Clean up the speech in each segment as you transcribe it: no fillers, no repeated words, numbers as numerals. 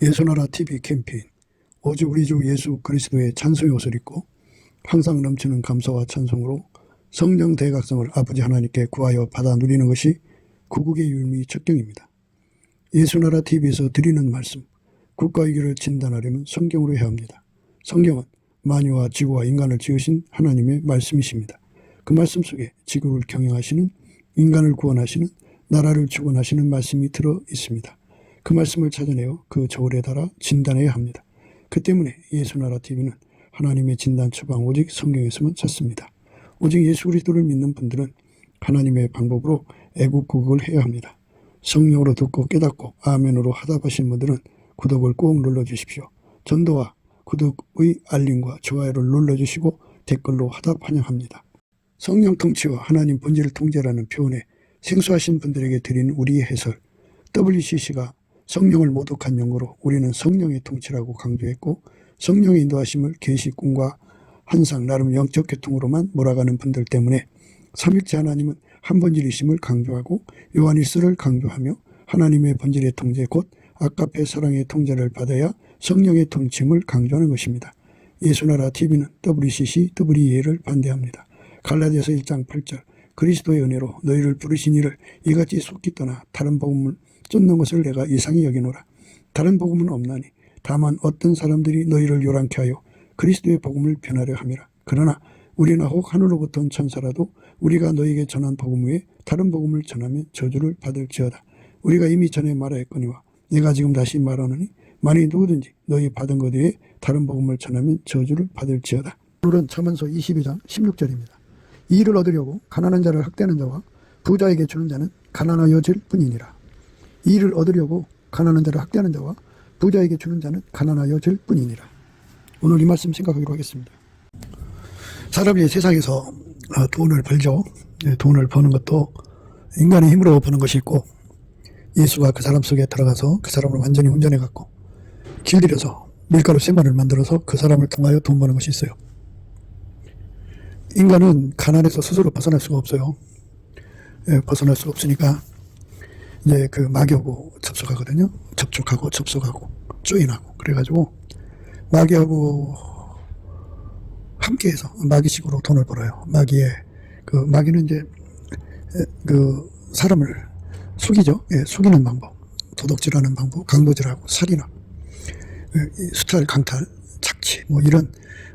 예수나라 TV 캠페인 오직 우리 주 예수 그리스도의 찬송의 옷을 입고 항상 넘치는 감사와 찬송으로 성령 대각성을 아버지 하나님께 구하여 받아 누리는 것이 구국의 율미 척경입니다. 예수나라 TV에서 드리는 말씀, 국가 위기를 진단하려면 성경으로 해야 합니다. 성경은 만유와 지구와 인간을 지으신 하나님의 말씀이십니다. 그 말씀 속에 지구를 경영하시는, 인간을 구원하시는, 나라를 주권하시는 말씀이 들어 있습니다. 그 말씀을 찾아내어 그 저울에 달아 진단해야 합니다. 그 때문에 예수나라 TV는 하나님의 진단 처방 오직 성경에서만 찾습니다. 오직 예수 그리스도를 믿는 분들은 하나님의 방법으로 애국구국을 해야 합니다. 성령으로 듣고 깨닫고 아멘으로 하답하신 분들은 구독을 꼭 눌러주십시오. 전도와 구독의 알림과 좋아요를 눌러주시고 댓글로 하답 환영합니다. 성령 통치와 하나님 본질 통제라는 표현에 생소하신 분들에게 드리는 우리의 해설, WCC가 성령을 모독한 용어로 우리는 성령의 통치라고 강조했고, 성령의 인도하심을 계시, 꿈과 환상, 나름 영적 교통으로만 몰아가는 분들 때문에 삼일체 하나님은 한 본질이심을 강조하고 요한일서를 강조하며 하나님의 본질의 통제 곧 아까페 사랑의 통제를 받아야 성령의 통치임을 강조하는 것입니다. 예수나라 TV는 WCC, WEA를 반대합니다. 갈라디아서 1장 8절 그리스도의 은혜로 너희를 부르신 이를 이같이 속기 떠나 다른 복음을 쫓는 것을 내가 이상히 여기노라. 다른 복음은 없나니 다만 어떤 사람들이 너희를 요란케 하여 그리스도의 복음을 변하려 함이라. 그러나 우리나 혹 하늘로부터 온 천사라도 우리가 너희에게 전한 복음 외에 다른 복음을 전하면 저주를 받을지어다. 우리가 이미 전에 말하였거니와 내가 지금 다시 말하노니 만일 누구든지 너희 받은 것 외에 다른 복음을 전하면 저주를 받을지어다. 오늘은 잠언서 22장 16절입니다. 이 일을 얻으려고 가난한 자를 학대하는 자와 부자에게 주는 자는 가난하여질 뿐이니라. 이 일을 얻으려고 가난한 자를 학대하는 자와 부자에게 주는 자는 가난하여질 뿐이니라. 오늘 이 말씀 생각하기로 하겠습니다. 사람이 세상에서 돈을 벌죠. 돈을 버는 것도 인간의 힘으로 버는 것이 있고, 예수가 그 사람 속에 들어가서 그 사람을 완전히 운전해 갖고 길들여서 밀가루 생활을 만들어서 그 사람을 통하여 돈 버는 것이 있어요. 인간은 가난에서 스스로 벗어날 수가 없어요. 벗어날 수가 없으니까 이제 그 마귀하고 접속하거든요. 접촉하고 접속하고 조인하고 그래가지고 마귀하고 함께해서 마귀식으로 돈을 벌어요. 마귀는 이제 그 사람을 속이죠. 속이는 방법, 도둑질하는 방법, 강도질하고 살인하고 수탈, 강탈, 착취 뭐 이런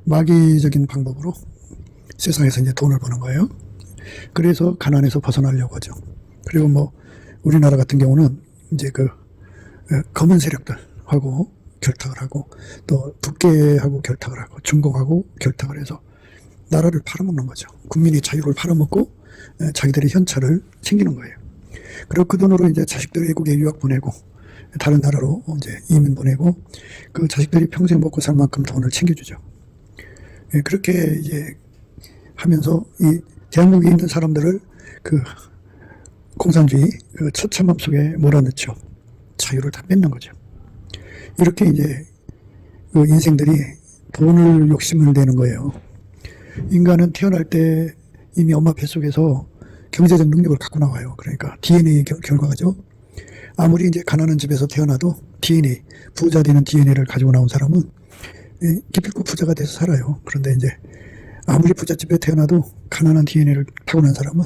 마귀적인 방법으로 세상에서 이제 돈을 버는 거예요. 그래서 가난에서 벗어나려고 하죠. 그리고 뭐 우리나라 같은 경우는 이제 그 검은 세력들하고 결탁을 하고 또 북괴하고 결탁을 하고 중공하고 결탁을 해서 나라를 팔아먹는 거죠. 국민의 자유를 팔아먹고 자기들의 현찰을 챙기는 거예요. 그리고 그 돈으로 이제 자식들 외국에 유학 보내고 다른 나라로 이제 이민 보내고 그 자식들이 평생 먹고 살 만큼 돈을 챙겨주죠. 그렇게 이제 하면서 이 대한민국에 있는 사람들을 그 공산주의 그 처참함 속에 몰아넣죠. 자유를 다 뺏는 거죠. 이렇게 이제 그 인생들이 돈을 욕심을 내는 거예요. 인간은 태어날 때 이미 엄마 뱃속에서 경제적 능력을 갖고 나와요. 그러니까 DNA 결과죠. 아무리 이제 가난한 집에서 태어나도 DNA, 부자 되는 DNA를 가지고 나온 사람은 기필코 부자가 돼서 살아요. 그런데 이제 아무리 부잣집에 태어나도 가난한 DNA를 타고난 사람은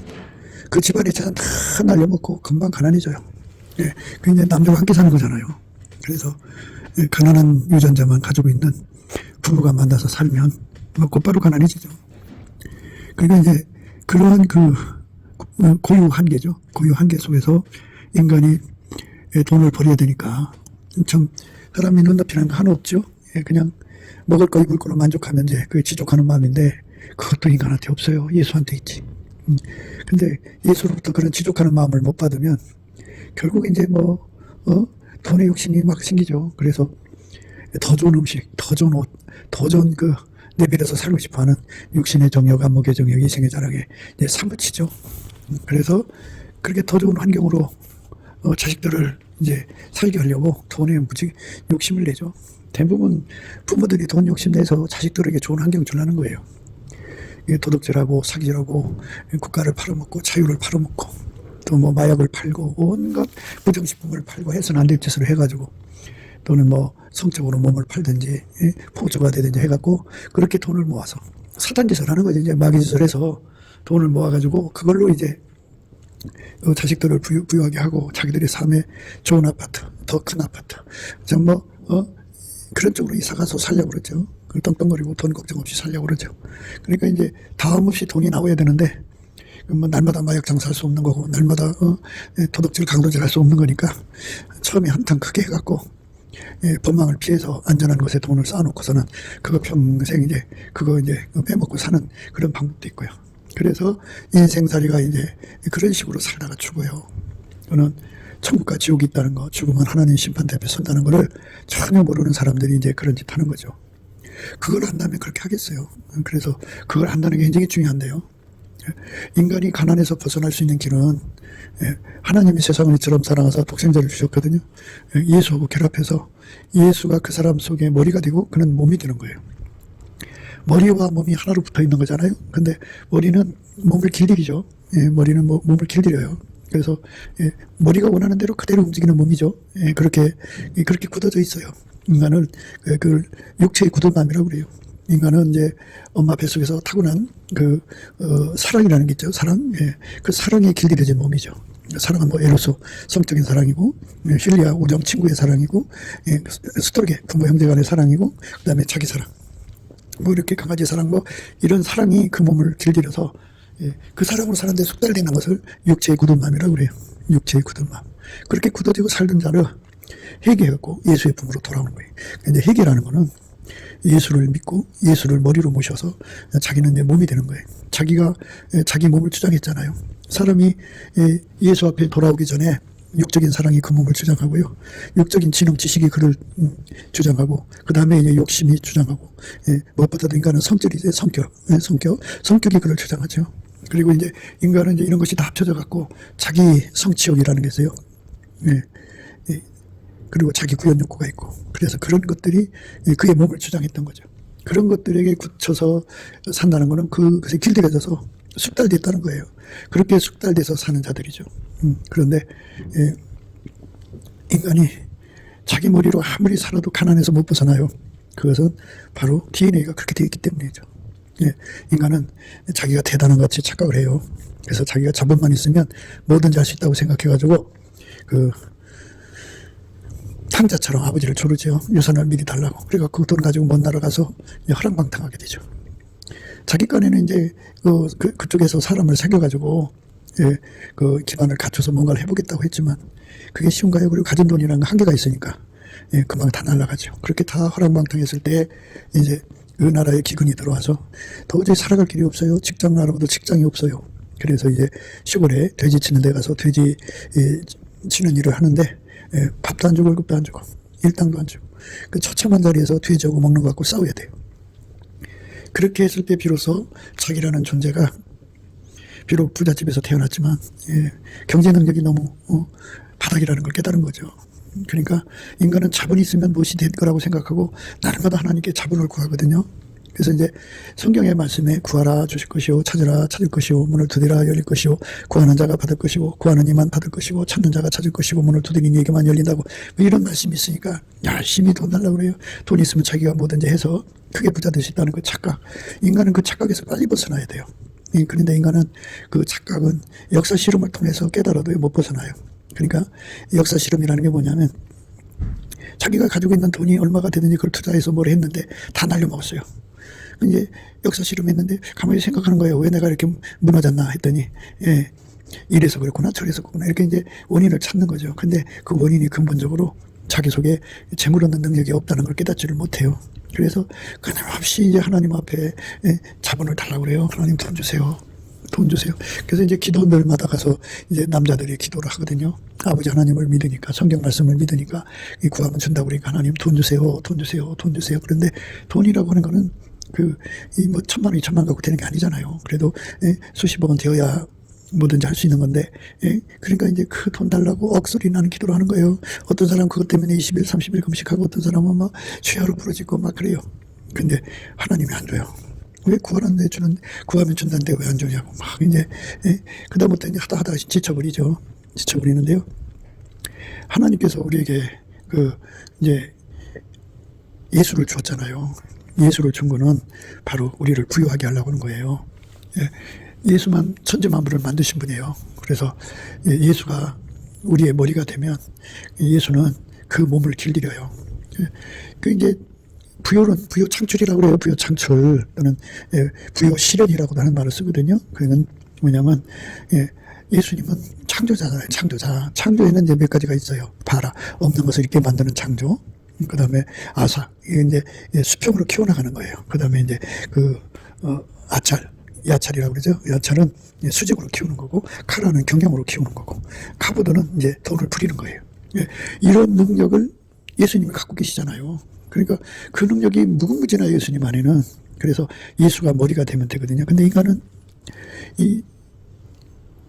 그 집안의 재산 다 날려먹고 금방 가난해져요. 그 이제 남자와 함께 사는 거잖아요. 그래서 가난한 유전자만 가지고 있는 부부가 만나서 살면 곧바로 가난해지죠. 그러니까 이제 그러한 그 고유 한계죠. 고유 한계 속에서 인간이 돈을 벌여야 되니까 참 사람이 눈높이는 거 하나 없죠. 그냥 먹을 거 입을 거로 만족하면 이제 그게 지족하는 마음인데 그것도 인간한테 없어요. 예수한테 있지. 근데 예수로부터 그런 지족하는 마음을 못 받으면 결국 이제 뭐 돈의 욕심이 막 생기죠. 그래서 더 좋은 음식, 더 좋은 옷, 더 좋은 그 레벨에서 살고 싶어하는 육신의 정욕, 안목의 정욕, 이생의 자랑에 이제 사무치죠. 그래서 그렇게 더 좋은 환경으로 자식들을 이제 살게 하려고 돈에 무지 욕심을 내죠. 대부분 부모들이 돈 욕심내서 자식들에게 좋은 환경 주려는 거예요. 도둑질하고 사기질하고 국가를 팔아먹고 자유를 팔아먹고 또 뭐 마약을 팔고 온갖 부정식품을 팔고 해서는 안 될 짓을 해가지고 또는 뭐 성적으로 몸을 팔든지 포조가 되든지 해갖고 그렇게 돈을 모아서 사단짓을 하는 거죠. 이제 마귀짓을 해서 돈을 모아가지고 그걸로 이제 자식들을 부유하게 하고 자기들의 삶에 좋은 아파트, 더 큰 아파트, 뭐 그런 쪽으로 이사가서 살려고 그러죠. 떵떵거리고 돈 걱정 없이 살려고 그러죠. 그러니까 이제 다음 없이 돈이 나와야 되는데 뭐 날마다 마약 장사할 수 없는 거고 날마다 도둑질 강도질 할 수 없는 거니까 처음에 한탕 크게 해갖고 법망을 피해서 안전한 곳에 돈을 쌓아놓고서는 그거 평생 이제 그거 이제 빼먹고 사는 그런 방법도 있고요. 그래서 인생살이가 이제 그런 식으로 살다가 죽어요. 저는 천국과 지옥이 있다는 거, 죽으면 하나님 심판대 앞에 선다는 거를 전혀 모르는 사람들이 이제 그런 짓 하는 거죠. 그걸 안다면 그렇게 하겠어요. 그래서 그걸 안다는 게 굉장히 중요한데요. 인간이 가난에서 벗어날 수 있는 길은 하나님이 세상을 이처럼 사랑하사 독생자를 주셨거든요. 예수하고 결합해서 예수가 그 사람 속에 머리가 되고 그는 몸이 되는 거예요. 머리와 몸이 하나로 붙어 있는 거잖아요. 근데 머리는 몸을 길들이죠. 머리는 몸을 길들여요. 그래서 머리가 원하는 대로 그대로 움직이는 몸이죠. 그렇게 굳어져 있어요. 인간은 그 육체의 굳어감이라고 그래요. 인간은 이제 엄마 뱃속에서 타고난 사랑이라는 게 있죠. 사랑. 그 사랑에 길들여진 몸이죠. 사랑은 뭐 에로스 성적인 사랑이고, 필리아 우정 친구의 사랑이고, 스토르게 부모 형제 간의 사랑이고, 그 다음에 자기 사랑. 뭐 이렇게 강아지 사랑 뭐 이런 사랑이 그 몸을 길들여서 그 사랑으로 사는데 숙달되는 것을 육체의 굳은 마음이라고 그래요. 육체의 굳은 마음. 그렇게 굳어지고 살던 자를 회개하고 예수의 품으로 돌아오는 거예요. 근데 회개라는 거는 예수를 믿고 예수를 머리로 모셔서 자기는 내 몸이 되는 거예요. 자기가 자기 몸을 주장했잖아요. 사람이 예수 앞에 돌아오기 전에 육적인 사랑이 그 몸을 주장하고요. 육적인 지능, 지식이 그를 주장하고, 그 다음에 이제 욕심이 주장하고, 무엇보다도 인간은 성질이죠. 성격이 그를 주장하죠. 그리고 이제 인간은 이제 이런 것이 다 합쳐져 갖고 자기 성취욕이라는 게 있어요. 그리고 자기 구현 욕구가 있고, 그래서 그런 것들이 그의 몸을 주장했던 거죠. 그런 것들에게 굳혀서 산다는 거는 그것에 길들여져서 숙달됐다는 거예요. 그렇게 숙달돼서 사는 자들이죠. 그런데 인간이 자기 머리로 아무리 살아도 가난해서 못 벗어나요. 그것은 바로 DNA가 그렇게 되어 있기 때문이죠. 인간은 자기가 대단한 것 같이 착각을 해요. 그래서 자기가 자본만 있으면 뭐든지 할 수 있다고 생각해가지고 탕자처럼 아버지를 조르죠. 유산을 미리 달라고. 그러니까 그 돈 가지고 먼 나라 가서 허랑방탕하게 되죠. 자기 깐에는 이제 그쪽에서 사람을 새겨가지고 그 기반을 갖춰서 뭔가를 해보겠다고 했지만 그게 쉬운가요? 그리고 가진 돈이라는 한계가 있으니까 금방 다 날아가죠. 그렇게 다 허랑방탕했을 때 이제 그 나라에 기근이 들어와서 도저히 살아갈 길이 없어요. 직장 나라도 직장이 없어요. 그래서 이제 시골에 돼지 치는 데 가서 돼지 치는 일을 하는데 밥도 안 주고 월급도 안 주고 일당도 안 주고 그 처참한 자리에서 돼지하고 먹는 거 갖고 싸워야 돼요. 그렇게 했을 때 비로소 자기라는 존재가 비록 부잣집에서 태어났지만 경제 능력이 너무 바닥이라는 걸 깨달은 거죠. 그러니까 인간은 자본이 있으면 무엇이 될 거라고 생각하고 날마다 하나님께 자본을 구하거든요. 그래서 이제 성경의 말씀에 구하라 주실 것이요 찾으라 찾을 것이요 문을 두드리라 열릴 것이요 구하는 자가 받을 것이고 구하는 이만 받을 것이고 찾는 자가 찾을 것이고 문을 두드리니 이에게만 열린다고 뭐 이런 말씀이 있으니까 열심히 돈 달라고 그래요. 돈 있으면 자기가 뭐든지 해서 크게 부자 될 수 있다는 그 착각. 인간은 그 착각에서 빨리 벗어나야 돼요. 그런데 인간은 그 착각은 역사 실험을 통해서 깨달아도 못 벗어나요. 그러니까 역사 실험이라는 게 뭐냐면 자기가 가지고 있는 돈이 얼마가 되든지 그걸 투자해서 뭘 했는데 다 날려먹었어요. 이제 역사 실험했는데 가만히 생각하는 거예요. 왜 내가 이렇게 무너졌나 했더니 이래서 그렇구나 저래서 그렇구나 이렇게 이제 원인을 찾는 거죠. 근데 그 원인이 근본적으로 자기 속에 재물 얻는 능력이 없다는 걸 깨닫지를 못해요. 그래서 끊임없이 이제 하나님 앞에 자본을 달라고 그래요. 하나님 돈 주세요. 돈 주세요. 그래서 이제 기도들마다 가서 이제 남자들이 기도를 하거든요. 아버지 하나님을 믿으니까, 성경 말씀을 믿으니까 구하면 준다고 그러니까 하나님 돈 주세요. 돈 주세요. 돈 주세요. 그런데 돈이라고 하는 거는 뭐 1,000만 원, 2,000만 원 갖고 되는 게 아니잖아요. 그래도 수십억은 되어야 뭐든지 할 수 있는 건데, 그러니까 이제 그 돈 달라고 억소리 나는 기도를 하는 거예요. 어떤 사람 그것 때문에 20일, 30일 금식하고 어떤 사람은 막 취하로 부러지고 막 그래요. 근데 하나님이 안 줘요. 왜 구하는데 구하면 준다는데 왜 안 주냐고 막 이제, 그다음부터 이제 하다 지쳐버리죠. 지쳐버리는데요. 하나님께서 우리에게 이제 예수를 주었잖아요. 예수를 준 거는 바로 우리를 부유하게 하려고 하는 거예요. 예수만 천지 만물을 만드신 분이에요. 그래서 예수가 우리의 머리가 되면 예수는 그 몸을 길들여요. 그 이제 부요는 부요 창출이라고 그래요. 부요 창출 또는 부요 실현이라고도 하는 말을 쓰거든요. 그는 뭐냐면 예수님은 창조자잖아요. 창조자. 창조에는 이제 몇 가지가 있어요. 봐라, 없는 것을 이렇게 만드는 창조. 그 다음에 아사, 이게 이제 수평으로 키워나가는 거예요. 그 다음에 이제 아찰, 야찰이라고 그러죠. 야찰은 수직으로 키우는 거고, 카라는 경영으로 키우는 거고, 카보드는 이제 돈을 부리는 거예요. 이런 능력을 예수님이 갖고 계시잖아요. 그러니까 그 능력이 무궁무진해요, 예수님 안에는. 그래서 예수가 머리가 되면 되거든요. 근데 인간은 이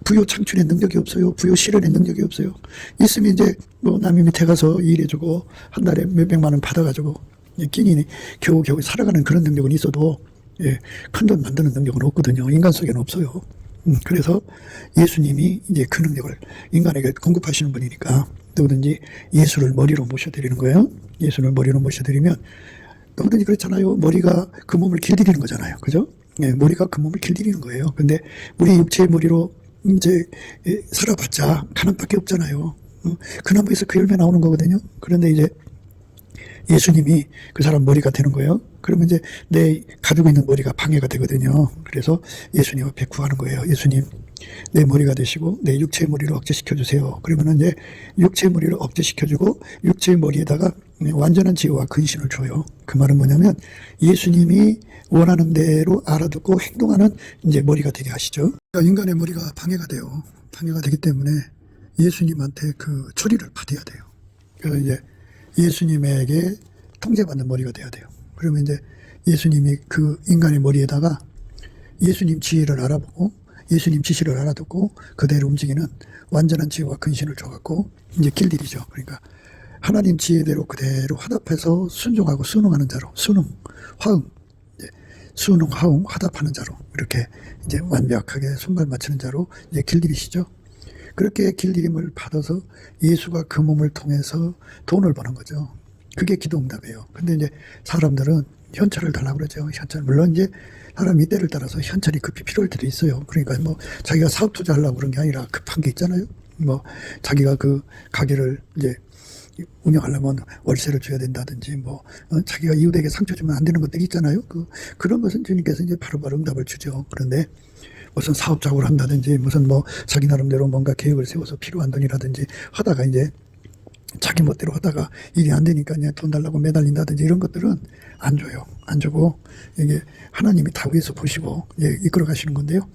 부요 창출의 능력이 없어요. 부요 실현의 능력이 없어요. 있으면 이제 뭐 남의 밑에 가서 일해주고 한 달에 몇백만 원 받아가지고 끼니 겨우겨우 살아가는 그런 능력은 있어도 큰 돈 만드는 능력은 없거든요. 인간 속에는 없어요. 그래서 예수님이 이제 그 능력을 인간에게 공급하시는 분이니까 누구든지 예수를 머리로 모셔드리는 거예요. 예수를 머리로 모셔드리면 누구든지 그렇잖아요. 머리가 그 몸을 길들이는 거잖아요. 그죠? 머리가 그 몸을 길들이는 거예요. 근데 우리 육체의 머리로 이제 살아봤자 가난밖에 없잖아요. 그 나무에서 그 열매 나오는 거거든요. 그런데 이제 예수님이 그 사람 머리가 되는 거예요. 그러면 이제 내 가지고 있는 머리가 방해가 되거든요. 그래서 예수님 앞에 구하는 거예요. 예수님, 내 머리가 되시고 내 육체의 머리를 억제시켜 주세요. 그러면 이제 육체의 머리를 억제시켜 주고 육체의 머리에다가 완전한 지혜와 근신을 줘요. 그 말은 뭐냐면 예수님이 원하는 대로 알아듣고 행동하는 이제 머리가 되게 하시죠. 그러니까 인간의 머리가 방해가 돼요. 방해가 되기 때문에 예수님한테 그 초리를 받아야 돼요. 그래서 이제 예수님에게 통제받는 머리가 돼야 돼요. 그러면 이제 예수님이 그 인간의 머리에다가 예수님 지혜를 알아보고 예수님 지시를 알아듣고 그대로 움직이는 완전한 지혜와 근신을 줘갖고 이제 길들이죠. 그러니까 하나님 지혜대로 그대로 화답해서 순종하고 순응하는 자로 순응, 화응, 순응, 화응, 화답하는 자로 이렇게 이제 완벽하게 손발 맞추는 자로 이제 길들이시죠. 그렇게 길들임을 받아서 예수가 그 몸을 통해서 돈을 버는 거죠. 그게 기도응답이에요. 근데 이제 사람들은 현찰을 달라고 그러죠. 현찰. 물론 이제 사람 이때를 따라서 현찰이 급히 필요할 때도 있어요. 그러니까 뭐 자기가 사업 투자하려고 그런 게 아니라 급한 게 있잖아요. 뭐 자기가 그 가게를 이제 운영하려면 월세를 줘야 된다든지 뭐 자기가 이웃에게 상처 주면 안 되는 것들이 있잖아요. 그런 것은 주님께서 이제 바로바로 응답을 주죠. 그런데 무슨 사업 작업을 한다든지 무슨 뭐 자기 나름대로 뭔가 계획을 세워서 필요한 돈이라든지 하다가 이제 자기 멋대로 하다가 일이 안 되니까 그냥 돈 달라고 매달린다든지 이런 것들은 안 줘요. 안 주고 이게 하나님이 다 위에서 보시고 이끌어 가시는 건데요.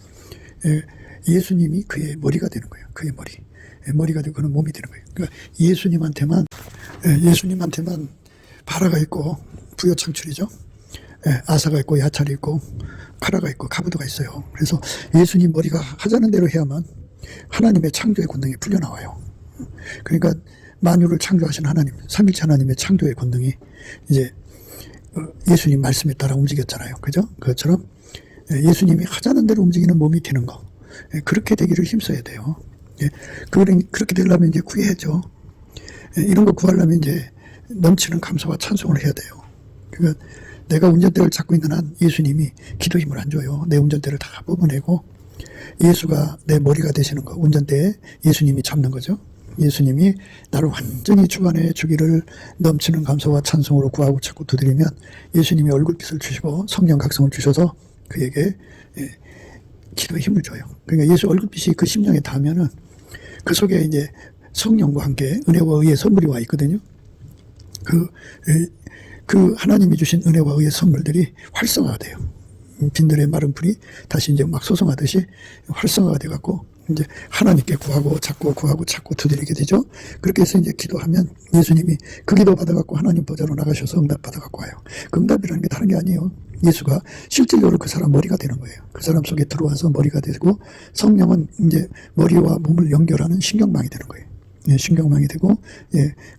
예수님이 그의 머리가 되는 거예요. 그의 머리. 머리가 되고 그는 몸이 되는 거예요. 그러니까 예수님한테만 바라가 있고 부여 창출이죠. 아사가 있고 야찰이 있고 카라가 있고 카부도가 있어요. 그래서 예수님 머리가 하자는 대로 해야만 하나님의 창조의 권능이 풀려나와요. 그러니까 만유를 창조하신 하나님, 삼일체 하나님의 창조의 권능이 이제 예수님 말씀에 따라 움직였잖아요. 그죠? 그것처럼 예수님이 하자는 대로 움직이는 몸이 되는 거. 그렇게 되기를 힘써야 돼요. 그렇게 되려면 이제 구해야죠. 이런 거 구하려면 이제 넘치는 감사와 찬송을 해야 돼요. 그러니까 내가 운전대를 잡고 있는 한 예수님이 기도 힘을 안 줘요. 내 운전대를 다 뽑아내고 예수가 내 머리가 되시는 거, 운전대에 예수님이 잡는 거죠. 예수님이 나를 완전히 주관해 주기를 넘치는 감사와 찬송으로 구하고 찾고 두드리면 예수님이 얼굴빛을 주시고 성령 각성을 주셔서 그에게 기도의 힘을 줘요. 그러니까 예수 얼굴빛이 그 심령에 닿으면은 그 속에 이제 성령과 함께 은혜와 의의 선물이 와 있거든요. 그 하나님이 주신 은혜와 의의 선물들이 활성화가 돼요. 빈들의 마른 풀이 다시 이제 막 솟아나듯이 활성화가 돼갖고 이제 하나님께 구하고 찾고 두드리게 되죠. 그렇게 해서 이제 기도하면 예수님이 그 기도 받아갖고 하나님 보좌로 나가셔서 응답 받아갖고 와요. 그 응답이라는 게 다른 게 아니에요. 예수가 실질적으로 그 사람 머리가 되는 거예요. 그 사람 속에 들어와서 머리가 되고 성령은 이제 머리와 몸을 연결하는 신경망이 되는 거예요. 신경망이 되고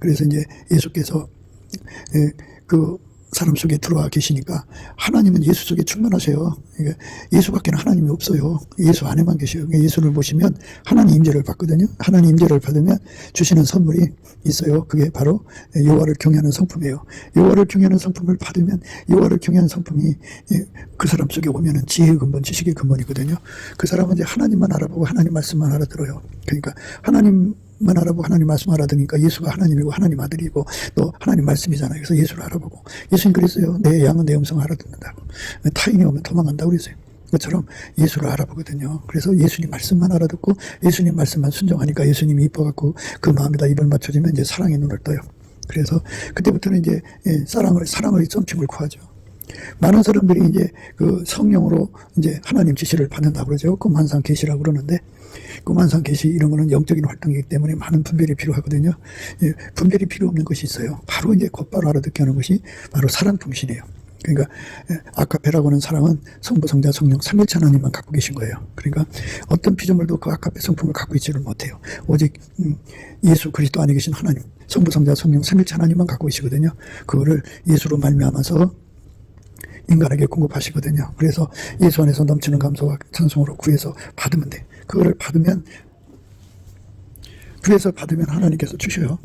그래서 이제 예수께서 그 사람 속에 들어와 계시니까 하나님은 예수 속에 충만하세요. 그러니까 예수밖에는 하나님이 없어요. 예수 안에만 계셔요. 그러니까 예수를 보시면 하나님 임재를 받거든요. 하나님 임재를 받으면 주시는 선물이 있어요. 그게 바로 여호와를 경외하는 성품이에요. 여호와를 경외하는 성품을 받으면 여호와를 경외하는 성품이 그 사람 속에 오면은 지혜의 근본, 지식의 근본이거든요. 그 사람은 이제 하나님만 알아보고 하나님 말씀만 알아들어요. 그러니까 하나님만 알아보고 하나님 말씀 알아들으니까 예수가 하나님이고 하나님 아들이고 또 하나님 말씀이잖아요. 그래서 예수를 알아보고 예수님 그랬어요. 내 양은 내 음성을 알아듣는다고. 타인이 오면 도망간다고 그랬어요. 그것처럼 예수를 알아보거든요. 그래서 예수님 말씀만 알아듣고 예수님 말씀만 순종하니까 예수님이 이뻐갖고 그 마음에다 입을 맞춰주면 이제 사랑의 눈을 떠요. 그래서 그때부터는 이제 사랑의 점칭을 구하죠. 많은 사람들이 이제 그 성령으로 이제 하나님 지시를 받는다고 그러죠. 꿈환상 계시라고 그러는데 꿈환상 계시 이런 거는 영적인 활동이기 때문에 많은 분별이 필요하거든요. 분별이 필요 없는 것이 있어요. 바로 이제 곧바로 알아듣게 하는 것이 바로 사랑 통신이에요. 그러니까 아카페라고 하는 사랑은 성부, 성자, 성령 삼일체 하나님만 갖고 계신 거예요. 그러니까 어떤 피조물도 그 아카페 성품을 갖고 있지를 못해요. 오직 예수 그리스도 안에 계신 하나님, 성부, 성자, 성령 삼일체 하나님만 갖고 계시거든요. 그거를 예수로 말미암아서 인간에게 공급하시거든요. 그래서 예수 안에서 넘치는 감사와 찬송으로 구해서 받으면 돼. 그거를 받으면 하나님께서 주셔요.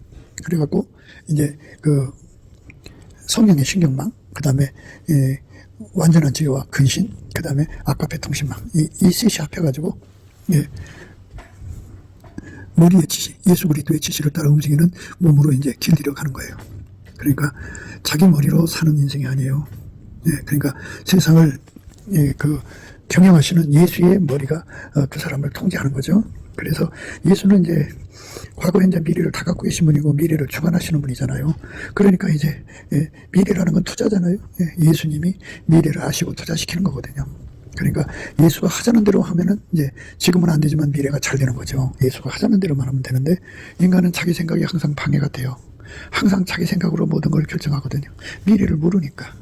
그래갖고 이제 그 성령의 신경망, 그 다음에 완전한 지혜와 근신, 그 다음에 아카페 통신망, 이 셋이 합해가지고 머리의 지시, 예수 그리스도의 지시를 따라 움직이는 몸으로 이제 길들여 가는 거예요. 그러니까 자기 머리로 사는 인생이 아니에요. 그러니까 세상을 그 경영하시는 예수의 머리가 그 사람을 통제하는 거죠. 그래서 예수는 이제 과거, 현재, 미래를 다 갖고 계신 분이고 미래를 주관하시는 분이잖아요. 그러니까 이제 미래라는 건 투자잖아요. 예수님이 미래를 아시고 투자시키는 거거든요. 그러니까 예수가 하자는 대로 하면은 이제 지금은 안 되지만 미래가 잘 되는 거죠. 예수가 하자는 대로만 하면 되는데 인간은 자기 생각이 항상 방해가 돼요. 항상 자기 생각으로 모든 걸 결정하거든요. 미래를 모르니까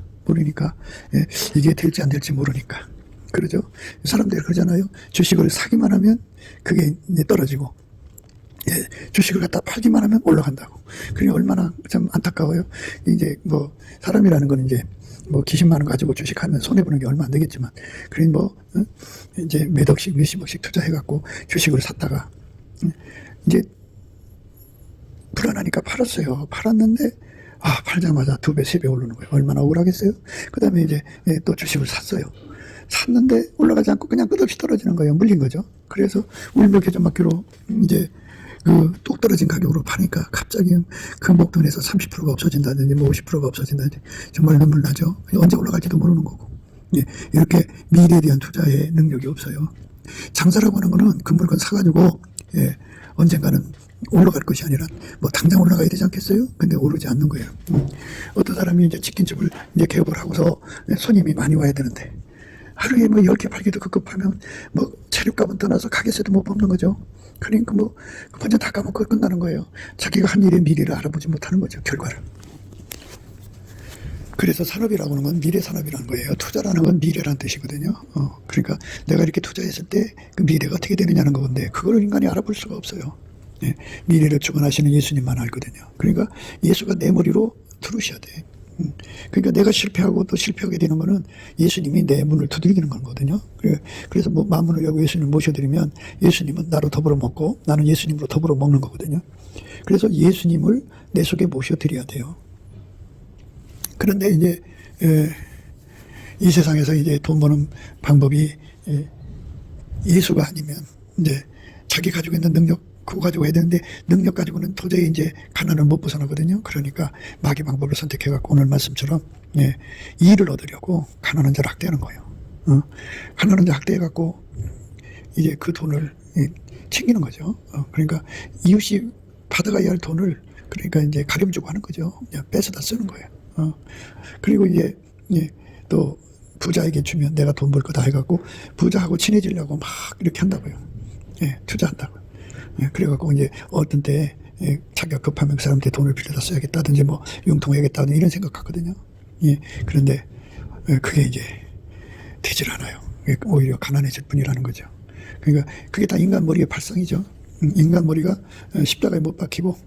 이게 될지 안 될지 모르니까 그러죠. 사람들이 그러잖아요. 주식을 사기만 하면 그게 이제 떨어지고 주식을 갖다 팔기만 하면 올라간다고. 그게 얼마나 참 안타까워요. 이제 뭐 사람이라는 건 이제 뭐 기십만 원 가지고 주식하면 손해보는 게 얼마 안 되겠지만 그래 뭐 이제 몇 억씩 몇십억씩 투자해갖고 주식을 샀다가 이제 불안하니까 팔았어요. 팔았는데 팔자마자 2배, 3배 오르는 거예요. 얼마나 억울하겠어요? 그 다음에 이제 또 주식을 샀어요. 샀는데 올라가지 않고 그냥 끝없이 떨어지는 거예요. 물린 거죠. 그래서 울며 개전맞기로 이제 그 뚝 떨어진 가격으로 파니까 갑자기 그 목돈에서 30%가 없어진다든지 뭐 50%가 없어진다든지 정말 눈물 나죠. 언제 올라갈지도 모르는 거고. 이렇게 미래에 대한 투자의 능력이 없어요. 장사라고 하는 거는 그 물건 사가지고 언젠가는 올라갈 것이 아니라 뭐 당장 올라가야 되지 않겠어요? 근데 오르지 않는 거예요. 어떤 사람이 이제 치킨집을 이제 개업을 하고서 손님이 많이 와야 되는데 하루에 뭐 10개 팔기도 급급하면 뭐 체력값은 떠나서 가게세도 못 뽑는 거죠. 그러니까 뭐 먼저 다 까먹고 끝나는 거예요. 자기가 한 일의 미래를 알아보지 못하는 거죠. 결과를. 그래서 산업이라고 하는 건 미래 산업이라는 거예요. 투자라는 건 미래라는 뜻이거든요. 그러니까 내가 이렇게 투자했을 때 그 미래가 어떻게 되느냐는 건데 그걸 인간이 알아볼 수가 없어요. 미래를 주관하시는 예수님만 알거든요. 그러니까 예수가 내 머리로 들으셔야 돼. 그러니까 내가 실패하고 또 실패하게 되는 거는 예수님이 내 문을 두들기는 거거든요. 그래서 뭐 마문을 열고 예수님을 모셔드리면 예수님은 나로 더불어 먹고 나는 예수님으로 더불어 먹는 거거든요. 그래서 예수님을 내 속에 모셔드려야 돼요. 그런데 이제 이 세상에서 이제 돈 버는 방법이 예수가 아니면 이제 자기 가지고 있는 능력 그거 가지고 해야 되는데 능력 가지고는 도저히 이제 가난을 못 벗어나거든요. 그러니까 마귀 방법을 선택해갖고 오늘 말씀처럼 이익을 얻으려고 가난한 자를 학대하는 거예요. 가난한 자 학대해갖고 이제 그 돈을 챙기는 거죠. 그러니까 이웃이 받아가야 할 돈을 그러니까 이제 가름 주고 하는 거죠. 그냥 뺏어다 쓰는 거예요. 그리고 이제 또 부자에게 주면 내가 돈 벌 거 다 해갖고 부자하고 친해지려고 막 이렇게 한다고요. 투자한다고. 그래갖고 이제 어떤 때 자기가 급하면 그 사람한테 돈을 빌려다 써야겠다든지 뭐 융통해야겠다든지 이런 생각 같거든요. 그런데 그게 이제 되질 않아요. 오히려 가난해질 뿐이라는 거죠. 그러니까 그게 다 인간 머리의 발상이죠. 인간 머리가 십자가에 못 박히고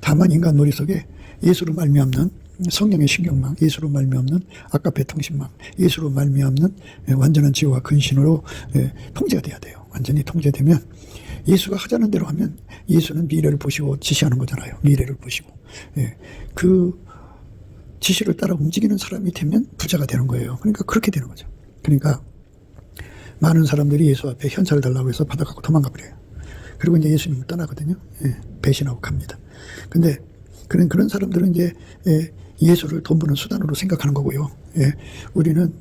다만 인간 머릿속에 예수로 말미암는 성령의 신경망, 예수로 말미암는 아까페 통신망, 예수로 말미암는 완전한 지혜와 근신으로 통제가 돼야 돼요. 완전히 통제되면 예수가 하자는 대로 하면 예수는 미래를 보시고 지시하는 거잖아요. 미래를 보시고 그 지시를 따라 움직이는 사람이 되면 부자가 되는 거예요. 그러니까 그렇게 되는 거죠. 그러니까 많은 사람들이 예수 앞에 현찰을 달라고 해서 받아갖고 도망가 버려요. 그리고 이제 예수님을 떠나거든요. 배신하고 갑니다. 근데 그런 사람들은 이제 예수를 돈 버는 수단으로 생각하는 거고요. 우리는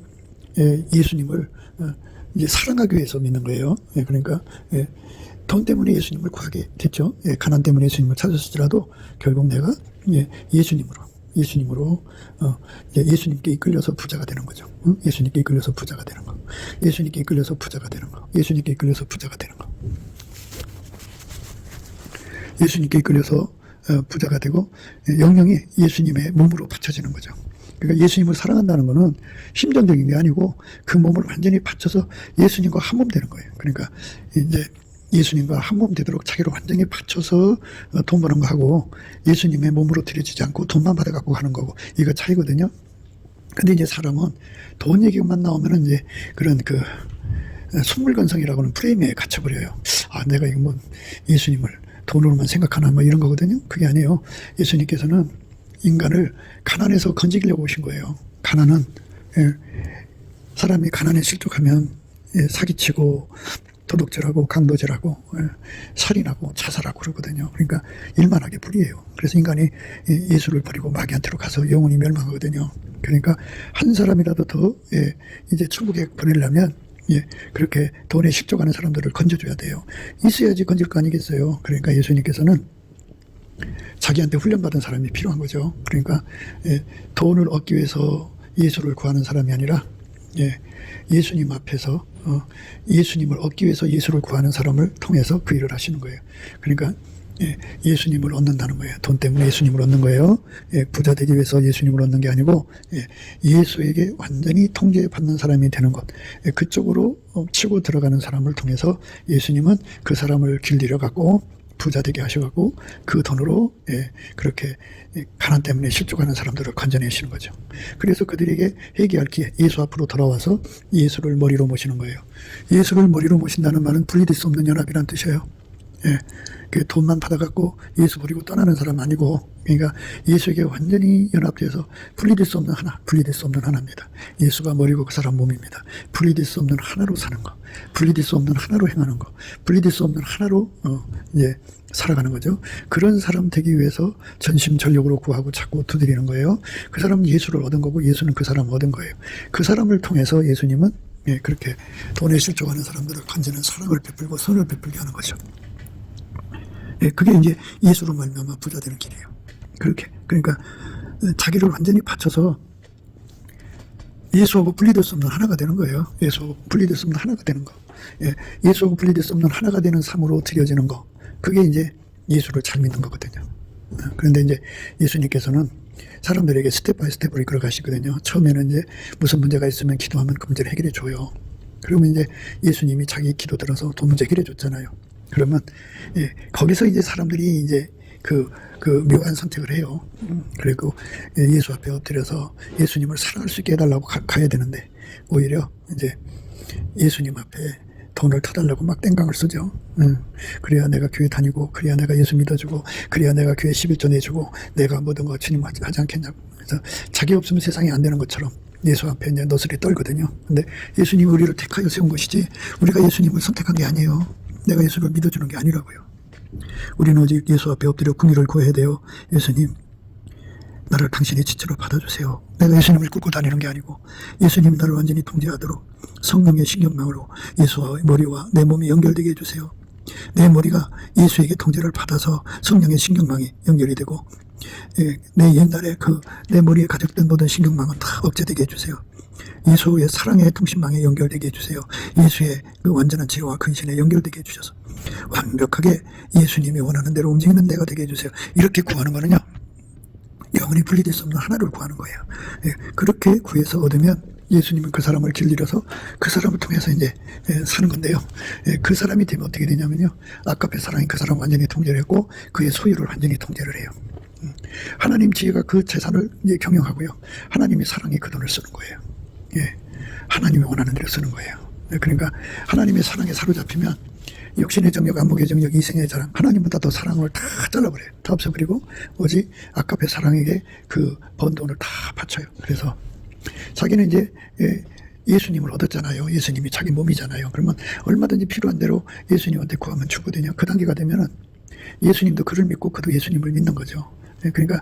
예수님을 이제 사랑하기 위해서 믿는 거예요. 그러니까 돈 때문에 예수님을 구하게 됐죠. 가난 때문에 예수님을 찾았을지라도 결국 내가 예수님으로 예수님께 이끌려서 부자가 되는 거죠. 예수님께 이끌려서 부자가 되는 거. 예수님께 이끌려서 부자가 되는 거. 예수님께 이끌려서 부자가 되는 거. 예수님께 이끌려서 부자가 되고 영영이 예수님의 몸으로 바쳐지는 거죠. 그러니까 예수님을 사랑한다는 것은 심정적인 게 아니고 그 몸을 완전히 바쳐서 예수님과 한 몸 되는 거예요. 그러니까 이제 예수님과 한 몸 되도록 자기를 완전히 바쳐서 돈 버는 거 하고 예수님의 몸으로 들여지지 않고 돈만 받아갖고 가는 거고 이거 차이거든요. 근데 이제 사람은 돈 얘기만 나오면은 이제 그런 그 속물건성이라고 하는 프레임에 갇혀버려요. 아, 내가 이거 뭐 예수님을 돈으로만 생각하나 뭐 이런 거거든요. 그게 아니에요. 예수님께서는 인간을 가난에서 건지려고 오신 거예요. 가난은 사람이 가난에 실족하면 사기치고 도둑질하고 강도질하고 살인하고 자살하고 그러거든요. 그러니까 일만하게 불이에요. 그래서 인간이 예수를 버리고 마귀한테로 가서 영원히 멸망하거든요. 그러니까 한 사람이라도 더 이제 천국에 보내려면 그렇게 돈에 실족하는 사람들을 건져줘야 돼요. 있어야지 건질 거 아니겠어요. 그러니까 예수님께서는 자기한테 훈련받은 사람이 필요한 거죠. 그러니까 돈을 얻기 위해서 예수를 구하는 사람이 아니라 예수님 앞에서 예수님을 얻기 위해서 예수를 구하는 사람을 통해서 그 일을 하시는 거예요. 그러니까 예수님을 얻는다는 거예요. 돈 때문에 예수님을 얻는 거예요. 부자 되기 위해서 예수님을 얻는 게 아니고 예수에게 완전히 통제받는 사람이 되는 것, 그쪽으로 치고 들어가는 사람을 통해서 예수님은 그 사람을 길들여 갖고 부자 되게 하셔갖고 그 돈으로 그렇게 가난 때문에 실족하는 사람들을 건져내시는 거죠. 그래서 그들에게 회개할 기회, 예수 앞으로 돌아와서 예수를 머리로 모시는 거예요. 예수를 머리로 모신다는 말은 분리될 수 없는 연합이란 뜻이에요. 그 돈만 받아갖고 예수 버리고 떠나는 사람 아니고, 그러니까 예수에게 완전히 연합돼서 분리될 수 없는 하나, 분리될 수 없는 하나입니다. 예수가 머리고 그 사람 몸입니다. 분리될 수 없는 하나로 사는 거, 분리될 수 없는 하나로 행하는 거, 분리될 수 없는 하나로 이제 살아가는 거죠. 그런 사람 되기 위해서 전심전력으로 구하고 찾고 두드리는 거예요. 그 사람은 예수를 얻은 거고 예수는 그 사람을 얻은 거예요. 그 사람을 통해서 예수님은 그렇게 돈에 실족하는 사람들을 건지는 사랑을 베풀고 선을 베풀게 하는 거죠. 그게 이제 예수로 말미암아 부자 되는 길이에요. 그렇게. 그러니까 자기를 완전히 바쳐서 예수하고 분리될 수 없는 하나가 되는 거예요. 예수하고 분리될 수 없는 하나가 되는 거. 예수하고 분리될 수 없는 하나가 되는 삶으로 드려지는 거. 그게 이제 예수를 잘 믿는 거거든요. 그런데 이제 예수님께서는 사람들에게 스텝 바이 스텝으로 이끌어 가시거든요. 처음에는 이제 무슨 문제가 있으면 기도하면 그 문제를 해결해 줘요. 그러면 이제 예수님이 자기 기도 들어서 돈 문제 해결해 줬잖아요. 그러면 거기서 이제 사람들이 이제 그 묘한 선택을 해요. 그리고 예수 앞에 엎드려서 예수님을 사랑할 수 있게 해달라고 가야 되는데 오히려 이제 예수님 앞에 돈을 타달라고 막 땡깡을 쓰죠. 그래야 내가 교회 다니고, 그래야 내가 예수 믿어주고, 그래야 내가 교회 11조 내주고, 내가 모든 거 주님 하지 않겠냐고. 그래서 자기 없으면 세상이 안 되는 것처럼 예수 앞에 이제 너스레 떨거든요. 근데 예수님이 우리를 택하여 세운 것이지 우리가 예수님을 선택한 게 아니에요. 내가 예수를 믿어주는 게 아니라고요. 우리는 오직 예수 앞에 엎드려 궁의를 구해야 돼요. 예수님, 나를 당신의 지체로 받아주세요. 내가 예수님을 꿇고 다니는 게 아니고 예수님 나를 완전히 통제하도록 성령의 신경망으로 예수와 머리와 내 몸이 연결되게 해주세요. 내 머리가 예수에게 통제를 받아서 성령의 신경망이 연결이 되고 내 옛날에 내 머리에 가득된 모든 신경망은 다 억제되게 해주세요. 예수의 사랑의 통신망에 연결되게 해주세요. 예수의 그 완전한 지혜와 근신에 연결되게 해주셔서 완벽하게 예수님이 원하는 대로 움직이는 내가 되게 해주세요. 이렇게 구하는 거는요, 영원히 분리될 수 없는 하나를 구하는 거예요. 그렇게 구해서 얻으면 예수님은 그 사람을 길들여서 그 사람을 통해서 이제 사는 건데요. 그 사람이 되면 어떻게 되냐면요, 아까의 사랑이 그 사람 완전히 통제를 했고 그의 소유를 완전히 통제를 해요. 하나님 지혜가 그 재산을 이제 경영하고요. 하나님의 사랑이 그 돈을 쓰는 거예요. 예. 하나님이 원하는 대로 쓰는 거예요. 그러니까 하나님의 사랑에 사로잡히면 육신의 정욕, 안목의 정욕, 이생의 자랑, 하나님보다 더 사랑을 다 잘라버려요. 다 없애버리고 오직 아까의 사랑에게 그 번 돈을 다 바쳐요. 그래서 자기는 이제 예수님을 얻었잖아요. 예수님이 자기 몸이잖아요. 그러면 얼마든지 필요한 대로 예수님한테 구하면 주거든요. 그 단계가 되면은 예수님도 그를 믿고 그도 예수님을 믿는 거죠. 그러니까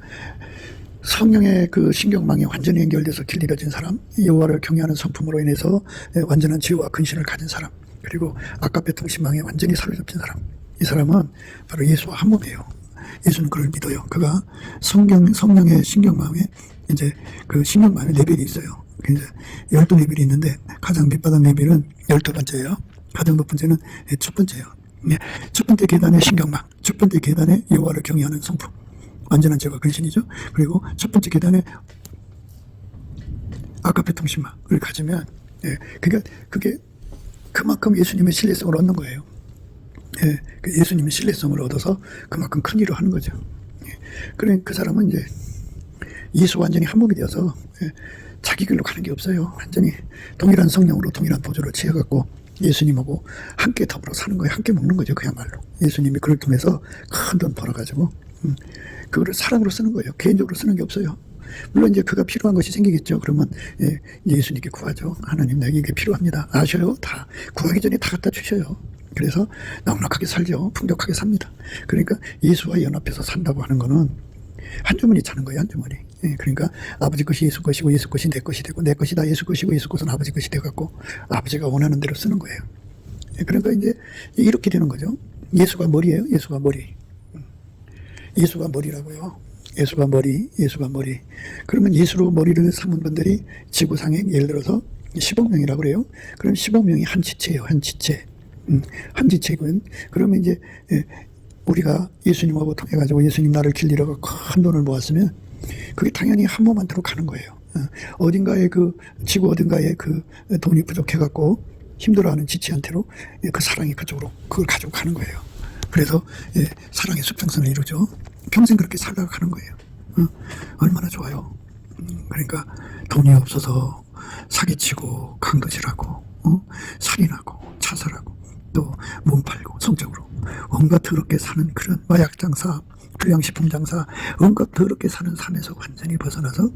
성령의 그 신경망에 완전히 연결돼서 길들여진 사람, 여호와를 경외하는 성품으로 인해서 완전한 지혜와 근신을 가진 사람, 그리고 아까페 통신망에 완전히 사로잡힌 사람, 이 사람은 바로 예수와 한 몸이에요. 예수는 그를 믿어요. 그가 성령의 신경망에 이제 그 신경망에 레벨이 있어요. 이제 12레벨이 있는데 가장 밑바닥 레벨은 12번째예요. 가장 높은 데는 첫 번째예요. 첫 번째 계단의 신경망, 첫 번째 계단의 여호와를 경외하는 성품, 완전한 제가 근신이죠. 그리고 첫 번째 계단에 아까페 통신망을 가지면, 그러니까 그게 그만큼 예수님의 신뢰성을 얻는 거예요. 그 예수님의 신뢰성을 얻어서 그만큼 큰 일을 하는 거죠. 그래 그 사람은 이제 예수 완전히 한 몸이 되어서 자기 길로 가는 게 없어요. 완전히 동일한 성령으로 동일한 보조를 취해갖고 예수님하고 함께 더불어 사는 거예요. 함께 먹는 거죠. 그야말로 예수님이 그를 통해서 큰 돈 벌어가지고 그거를 사랑으로 쓰는 거예요. 개인적으로 쓰는 게 없어요. 물론 이제 그가 필요한 것이 생기겠죠. 그러면 예수님께 구하죠. 하나님 내게 이게 필요합니다. 아셔요. 다 구하기 전에 다 갖다 주셔요. 그래서 넉넉하게 살죠. 풍족하게 삽니다. 그러니까 예수와 연합해서 산다고 하는 거는 한 주머니 차는 거예요. 한 주머니. 그러니까 아버지 것이 예수 것이고 예수 것이 내 것이 되고 내 것이 다 예수 것이고 예수 것은 아버지 것이 되갖고 아버지가 원하는 대로 쓰는 거예요. 그러니까 이제 이렇게 되는 거죠. 예수가 머리예요. 예수가 머리. 예수가 머리라고요. 예수가 머리, 예수가 머리. 그러면 예수로 머리를 삼은 분들이 지구상에 예를 들어서 10억 명이라고 그래요. 그럼 10억 명이 한 지체예요. 한 지체. 한 지체군. 그러면 이제 우리가 예수님하고 통해가지고 예수님 나를 길들여가 큰 돈을 모았으면 그게 당연히 한 몸한테로 가는 거예요. 어딘가에 그 지구 어딘가에 그 돈이 부족해갖고 힘들어하는 지체한테로 그 사랑이 그쪽으로 그걸 가지고 가는 거예요. 그래서 사랑의 수평선을 이루죠. 평생 그렇게 살다가 가는 거예요. 얼마나 좋아요. 그러니까 돈이 없어서 사기치고 강도질하고 살인하고 자살하고 또 몸 팔고 성적으로 온갖 더럽게 사는 그런 마약 장사, 불량식품 장사, 온갖 더럽게 사는 삶에서 완전히 벗어나서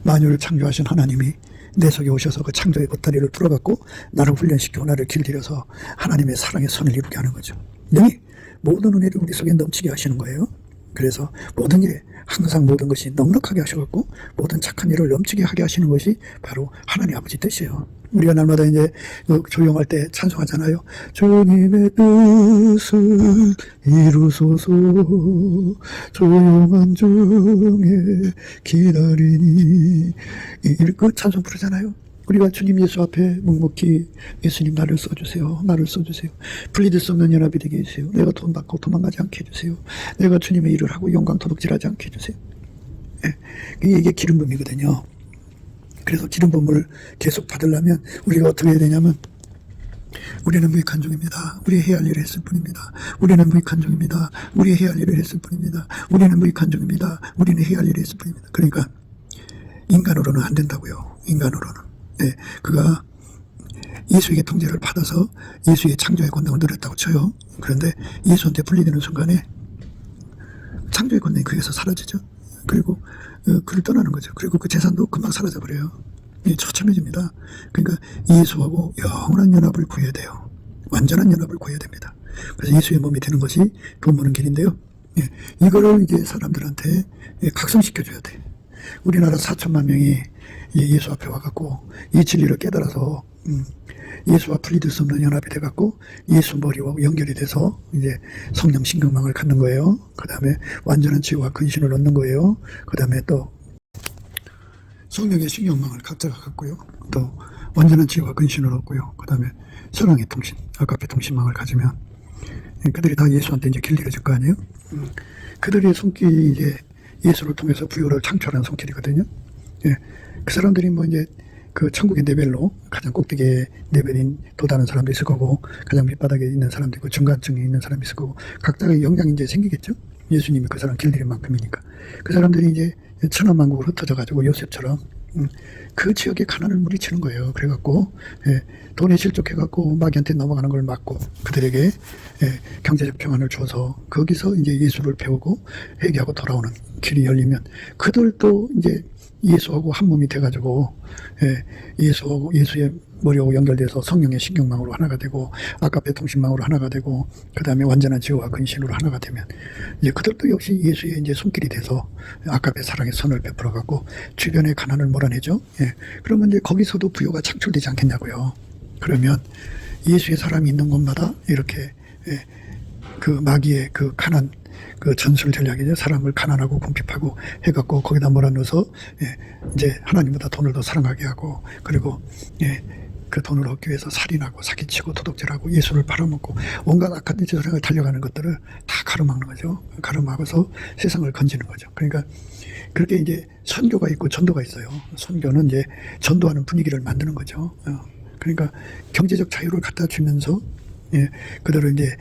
만유를 창조하신 하나님이 내 속에 오셔서 그 창조의 보따리를 풀어갖고 나를 훈련시키고 나를 길들여서 하나님의 사랑의 선을 이루게 하는 거죠. 네, 모든 은혜를 우리 속에 넘치게 하시는 거예요. 그래서 모든 일에 항상 모든 것이 넉넉하게 하셔갖고 모든 착한 일을 넘치게 하게 하시는 것이 바로 하나님 아버지 뜻이에요. 우리가 날마다 이제 조용할 때 찬송하잖아요. 주님의 뜻을 이루소서 조용한 중에 기다리니 그 찬송 부르잖아요. 우리가 주님 예수 앞에 묵묵히 예수님 나를 써주세요. 나를 써주세요. 분리될 수 없는 연합이 되게 해주세요. 내가 돈 받고 도망가지 않게 해주세요. 내가 주님의 일을 하고 영광 도둑질하지 않게 해주세요. 이게 기름붐이거든요. 그래서 기름붐을 계속 받으려면 우리가 어떻게 해야 되냐면 우리는 무익한 종입니다. 우리 해야 할 일을 했을 뿐입니다. 우리는 무익한 종입니다. 우리 해야 할 일을 했을 뿐입니다. 우리는 무익한 종입니다. 우리는 해야 할 일을 했을 뿐입니다. 그러니까 인간으로는 안 된다고요. 인간으로는. 그가 예수에게 통제를 받아서 예수의 창조의 권능을 누렸다고 쳐요. 그런데 예수한테 분리되는 순간에 창조의 권능이 그에서 사라지죠. 그리고 그를 떠나는 거죠. 그리고 그 재산도 금방 사라져버려요. 처참해집니다. 그러니까 예수하고 영원한 연합을 구해야 돼요. 완전한 연합을 구해야 됩니다. 그래서 예수의 몸이 되는 것이 돈 버는 길인데요. 이거를 이제 사람들한테 각성시켜줘야 돼. 우리나라 4천만 명이 예수 앞에 와갖고 이 진리를 깨달아서 예수와 분리될 수 없는 연합이 돼갖고 예수 머리와 연결이 돼서 이제 성령 신경망을 갖는 거예요. 그 다음에 완전한 지혜와 근신을 얻는 거예요. 그 다음에 또 성령의 신경망을 각자가 갖고요. 또 완전한 지혜와 근신을 얻고요. 그 다음에 사랑의 통신, 아까페 통신망을 가지면 그들이 다 예수한테 이제 길들여질 거 아니에요. 그들의 손길이 이제 예수를 통해서 부요를 창출하는 손길이거든요. 그 사람들이 뭐 이제 그 천국의 레벨로 가장 꼭대기에 레벨인 도다는 사람도 있을 거고 가장 밑바닥에 있는 사람도 있고 중간층에 있는 사람이 있을 거고 각자의 영향이 이제 생기겠죠. 예수님이 그 사람 길들인 만큼이니까. 그 사람들이 이제 천하만국으로 흩어져가지고 요셉처럼 그 지역에 가난을 물리치는 거예요. 그래갖고 돈에 실족해갖고 마귀한테 넘어가는 걸 막고 그들에게 경제적 평안을 줘서 거기서 이제 예수를 배우고 회개하고 돌아오는 길이 열리면 그들도 이제 예수하고 한 몸이 돼가지고 예수하고 예수의 머리하고 연결돼서 성령의 신경망으로 하나가 되고 아까페 통신망으로 하나가 되고 그 다음에 완전한 지혜와 근신으로 하나가 되면 이제 그들도 역시 예수의 이제 손길이 돼서 아까페 사랑의 선을 베풀어 갖고 주변의 가난을 몰아내죠. 그러면 이제 거기서도 부요가 창출되지 않겠냐고요. 그러면 예수의 사람이 있는 곳마다 이렇게 그 마귀의 그 가난 그 전술 전략이죠. 사람을 가난하고 궁핍하고 해갖고 거기다 몰아넣어서 이제 하나님보다 돈을 더 사랑하게 하고 그리고 그 돈을 얻기 위해서 살인하고 사기치고 도둑질하고 예수를 팔아먹고 온갖 악한 세상을 달려가는 것들을 다 가로막는 거죠. 가로막아서 세상을 건지는 거죠. 그러니까 그렇게 이제 선교가 있고 전도가 있어요. 선교는 이제 전도하는 분위기를 만드는 거죠. 그러니까 경제적 자유를 갖다 주면서 그들을 이제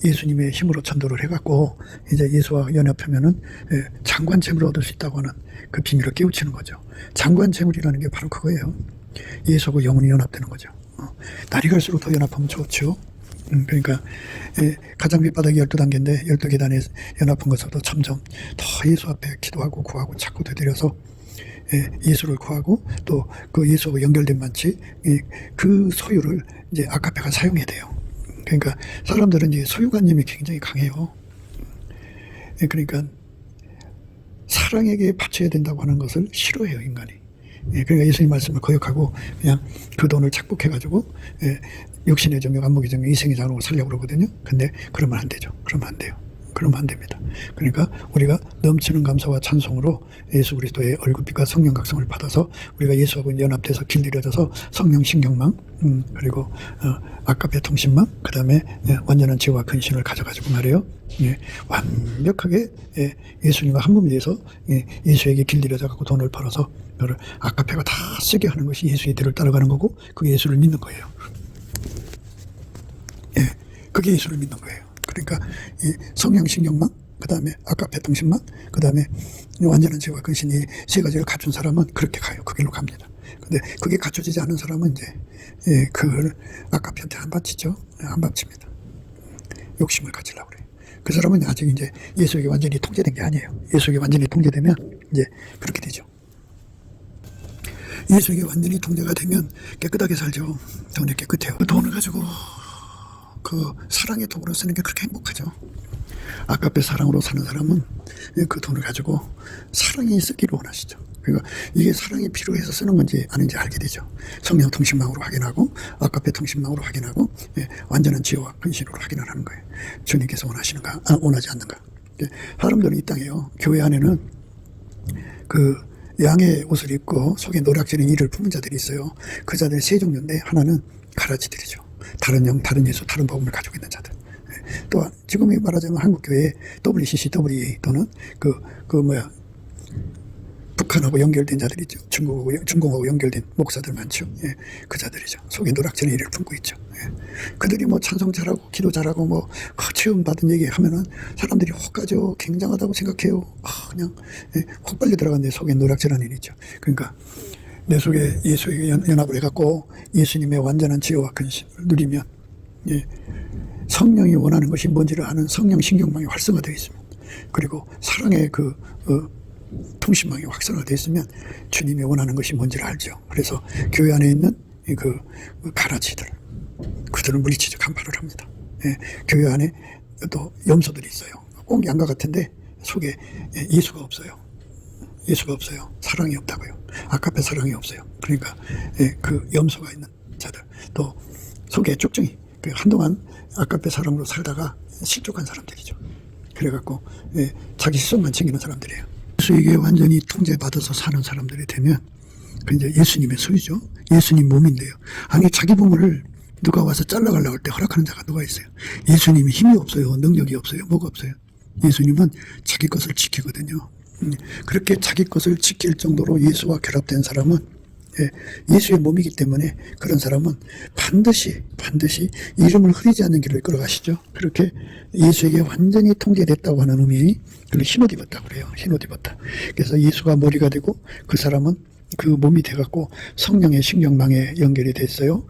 예수님의 힘으로 전도를 해갖고 이제 예수와 연합하면은 장관 재물을 얻을 수 있다고 하는 그 비밀을 깨우치는 거죠. 장관 재물이라는 게 바로 그거예요. 예수하고 영혼이 연합되는 거죠. 날이 갈수록 더 연합하면 좋죠. 그러니까 가장 밑바닥이 12단계인데 12계단에 연합한 것보다 점점 더 예수 앞에 기도하고 구하고 찾고 되들여서 예수를 구하고 또 그 예수하고 연결된 만치 그 소유를 이제 아카페가 사용해야 돼요. 그러니까 사람들은 이제 소유관념이 굉장히 강해요. 그러니까 사랑에게 바쳐야 된다고 하는 것을 싫어해요, 인간이. 그러니까 예수님 말씀을 거역하고 그냥 그 돈을 착복해가지고 육신의 정욕, 안목의 정욕, 이생의 장으로 살려고 그러거든요. 근데 그러면 안 되죠. 그러면 안 돼요. 그러면 안 됩니다. 그러니까 우리가 넘치는 감사와 찬송으로 예수 그리스도의 얼굴빛과 성령 각성을 받아서 우리가 예수하고 연합돼서 길들여져서 성령 신경망 그리고 아까페 통신망 그 다음에 완전한 지혜와 근신을 가져가지고 말이에요. 완벽하게 예수님과 한 몸이 돼서 예수에게 길들여져 갖고 돈을 벌어서 아까페가 다 쓰게 하는 것이 예수의 뒤를 따라가는 거고 그게 예수를 믿는 거예요. 그게 예수를 믿는 거예요. 그러니까 이 성령 신경망, 그 다음에 아까페 통신망, 그 다음에 완전한 지혜와 근신 이 세 가지를 갖춘 사람은 그렇게 가요. 그 길로 갑니다. 근데 그게 갖춰지지 않은 사람은 이제 그걸 아까페한테 안 바치죠. 안 바칩니다. 욕심을 가지려고 그래요. 그 사람은 아직 이제 예수에게 완전히 통제된 게 아니에요. 예수에게 완전히 통제되면 이제 그렇게 되죠. 예수에게 완전히 통제가 되면 깨끗하게 살죠. 돈이 깨끗해요. 그 돈을 가지고 그 사랑의 도구로 쓰는 게 그렇게 행복하죠. 아까페 사랑으로 사는 사람은 그 돈을 가지고 사랑이 쓰기를 원하시죠. 그러니까 이게 사랑이 필요해서 쓰는 건지 아닌지 알게 되죠. 성령 통신망으로 확인하고 아까페 통신망으로 확인하고 완전한 지혜와 근신으로 확인을 하는 거예요. 주님께서 원하시는가, 원하지 않는가. 사람들은 이 땅에요. 교회 안에는 그 양의 옷을 입고 속에 노략질인 이를 품은 자들이 있어요. 그 자들 세 종류인데 하나는 가라지들이죠. 다른 영, 다른 예수, 다른 복음을 가지고 있는 자들. 또한 지금 말하자면 한국교회에 WCC, WA 또는 북한하고 연결된 자들이 있죠. 중공하고 연결된 목사들 많죠. 그 자들이죠. 속에 노략질의 일을 품고 있죠. 그들이 뭐 찬송 잘하고 기도 잘하고 뭐 체험 받은 얘기 하면은 사람들이 혹가죠. 굉장하다고 생각해요. 그냥 혹 빨려 들어갔는데 속에 노략질한 일이 있죠. 그러니까 내 속에 예수에게 연합을 해갖고 예수님의 완전한 지혜와 근신을 누리면 성령이 원하는 것이 뭔지를 아는 성령 신경망이 활성화되어 있으면 그리고 사랑의 그 통신망이 활성화되어 있으면 주님이 원하는 것이 뭔지를 알죠. 그래서 교회 안에 있는 그 가라지들 그들을 물리치죠. 간파를 합니다. 교회 안에 또 염소들이 있어요. 꼭 양과 같은데 속에 예수가 없어요. 예수가 없어요. 사랑이 없다고요. 아까페 사랑이 없어요. 그러니까 그 염소가 있는 자들 또 속에 쪽정이 한동안 아까페 사랑으로 살다가 실족한 사람들이죠. 그래갖고 자기 시선만 챙기는 사람들이에요. 예수에게 완전히 통제받아서 사는 사람들이 되면 그 이제 예수님의 소유죠. 예수님 몸인데요. 아니 자기 몸을 누가 와서 잘라가려고 할 때 허락하는 자가 누가 있어요? 예수님이 힘이 없어요. 능력이 없어요. 뭐가 없어요? 예수님은 자기 것을 지키거든요. 그렇게 자기 것을 지킬 정도로 예수와 결합된 사람은 예수의 몸이기 때문에 그런 사람은 반드시 이름을 흐리지 않는 길을 끌어가시죠. 그렇게 예수에게 완전히 통제됐다고 하는 의미, 그걸 흰옷 입었다고 그래요. 흰옷 입었다. 그래서 예수가 머리가 되고 그 사람은 그 몸이 돼갖고 성령의 신경망에 연결이 됐어요.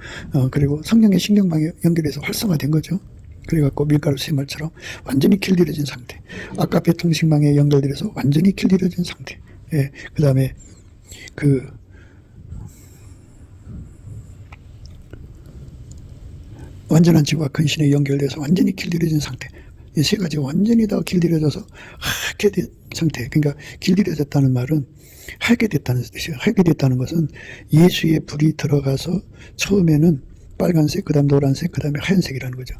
그리고 성령의 신경망에 연결해서 활성화된 거죠. 그래갖고 밀가루 새말처럼 완전히 길들여진 상태. 아까 배통식망에 연결돼서 완전히 길들여진 상태. 그 다음에 완전한 지구와 근신에 연결돼서 완전히 길들여진 상태. 이 세 가지가 완전히 다 길들여져서 하얗게 된 상태. 그러니까 길들여졌다는 말은 하얗게 됐다는 뜻이에요. 하얗게 됐다는 것은 예수의 불이 들어가서 처음에는 빨간색, 그 다음 노란색, 그 다음에 하얀색이라는 거죠.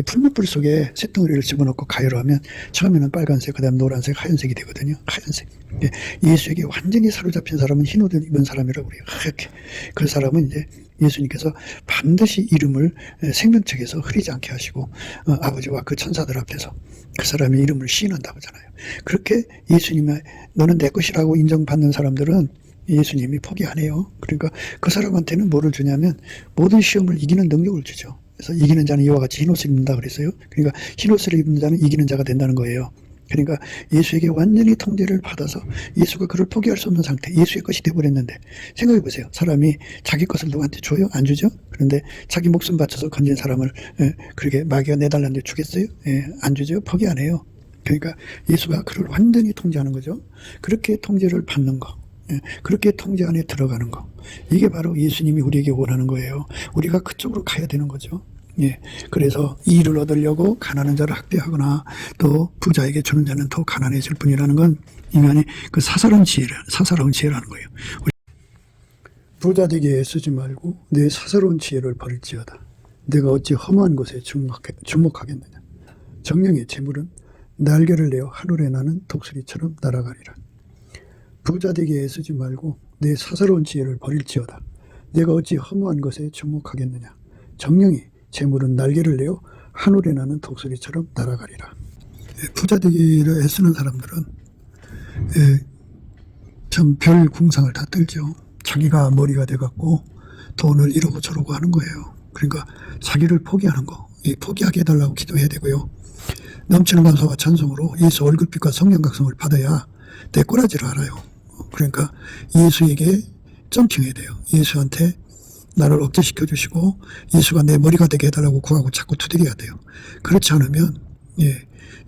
풀무불 속에 쇳덩어리를 집어넣고 가열을 하면 처음에는 빨간색, 그 다음 노란색, 하얀색이 되거든요. 하얀색. 예수에게 완전히 사로잡힌 사람은 흰 옷을 입은 사람이라고 그래요. 하얗게. 그 사람은 이제 예수님께서 반드시 이름을 생명책에서 흐리지 않게 하시고 아버지와 그 천사들 앞에서 그 사람의 이름을 시인한다고 하잖아요. 그렇게 예수님의 너는 내 것이라고 인정받는 사람들은 예수님이 포기 안 해요. 그러니까 그 사람한테는 뭐를 주냐면 모든 시험을 이기는 능력을 주죠. 그래서 이기는 자는 이와 같이 흰옷을 입는다 그랬어요. 그러니까 흰옷을 입는 자는 이기는 자가 된다는 거예요. 그러니까 예수에게 완전히 통제를 받아서 예수가 그를 포기할 수 없는 상태, 예수의 것이 되어버렸는데 생각해 보세요. 사람이 자기 것을 누구한테 줘요? 안 주죠? 그런데 자기 목숨 바쳐서 건진 사람을 그렇게 마귀가 내달라는데 주겠어요? 안 주죠? 포기 안 해요. 그러니까 예수가 그를 완전히 통제하는 거죠. 그렇게 통제를 받는 거, 그렇게 통제 안에 들어가는 거, 이게 바로 예수님이 우리에게 원하는 거예요. 우리가 그쪽으로 가야 되는 거죠. 그래서 이를 얻으려고 가난한 자를 학대하거나 또 부자에게 주는 자는 더 가난해질 뿐이라는 건 인간의 그 사사로운 지혜라는 거예요. 부자 되게 애쓰지 말고 내 사사로운 지혜를 버릴지어다. 내가 어찌 허무한 곳에 주목하겠느냐. 정령의 재물은 날개를 내어 하늘에 나는 독수리처럼 날아가리라. 부자 되게 애쓰지 말고 내 사사로운 지혜를 버릴지어다. 내가 어찌 허무한 것에 주목하겠느냐. 정령이 재물은 날개를 내어 하늘에 나는 독수리처럼 날아가리라. 부자 되기를 애쓰는 사람들은 참 별 궁상을 다 떨죠. 자기가 머리가 돼갖고 돈을 이러고 저러고 하는 거예요. 그러니까 자기를 포기하는 거, 포기하게 해달라고 기도해야 되고요. 넘치는 감사와 찬송으로 예수 얼굴빛과 성령 각성을 받아야 내 꼬라지를 알아요. 그러니까 예수에게 점핑해야 돼요. 예수한테 나를 억제시켜 주시고 예수가 내 머리가 되게 해달라고 구하고 자꾸 두드려야 돼요. 그렇지 않으면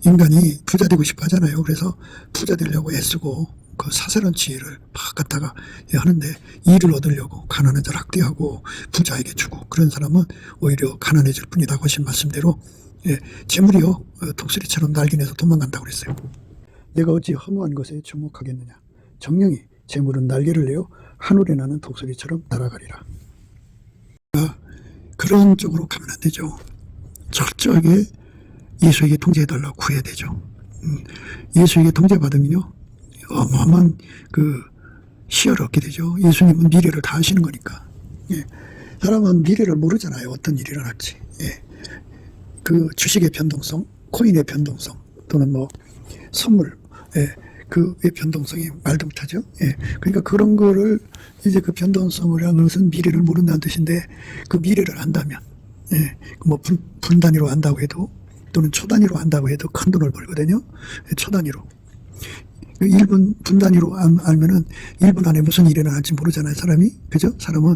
인간이 부자 되고 싶어 하잖아요. 그래서 부자 되려고 애쓰고 그 사사로운 지혜를 막 갖다가 하는데 일을 얻으려고 가난한 자를 학대하고 부자에게 주고 그런 사람은 오히려 가난해질 뿐이다. 하신 말씀대로 재물이요 독수리처럼 날개내서 도망간다고 그랬어요. 내가 어찌 허무한 것에 주목하겠느냐. 정령이 재물은 날개를 내어 하늘에 나는 독수리처럼 날아가리라. 그런 쪽으로 가면 안 되죠. 철저하게 예수에게 통제해달라고 구해야 되죠. 예수에게 통제받으면요 어마어마한 그 시야를 얻게 되죠. 예수님은 미래를 다 아시는 거니까. 사람은 미래를 모르잖아요. 어떤 일이 일어날지. 그 주식의 변동성, 코인의 변동성, 또는 뭐 선물, 그의 변동성이 말도 못하죠. 그러니까 그런 거를 이제 그 변동성을 하는 것은 미래를 모른다는 뜻인데 그 미래를 안다면, 뭐 분 단위로 안다고 해도 또는 초 단위로 안다고 해도 큰 돈을 벌거든요. 초 단위로. 1분, 분 단위로 알면은 1분 안에 무슨 일이 일어날지 모르잖아요, 사람이. 그죠? 사람은.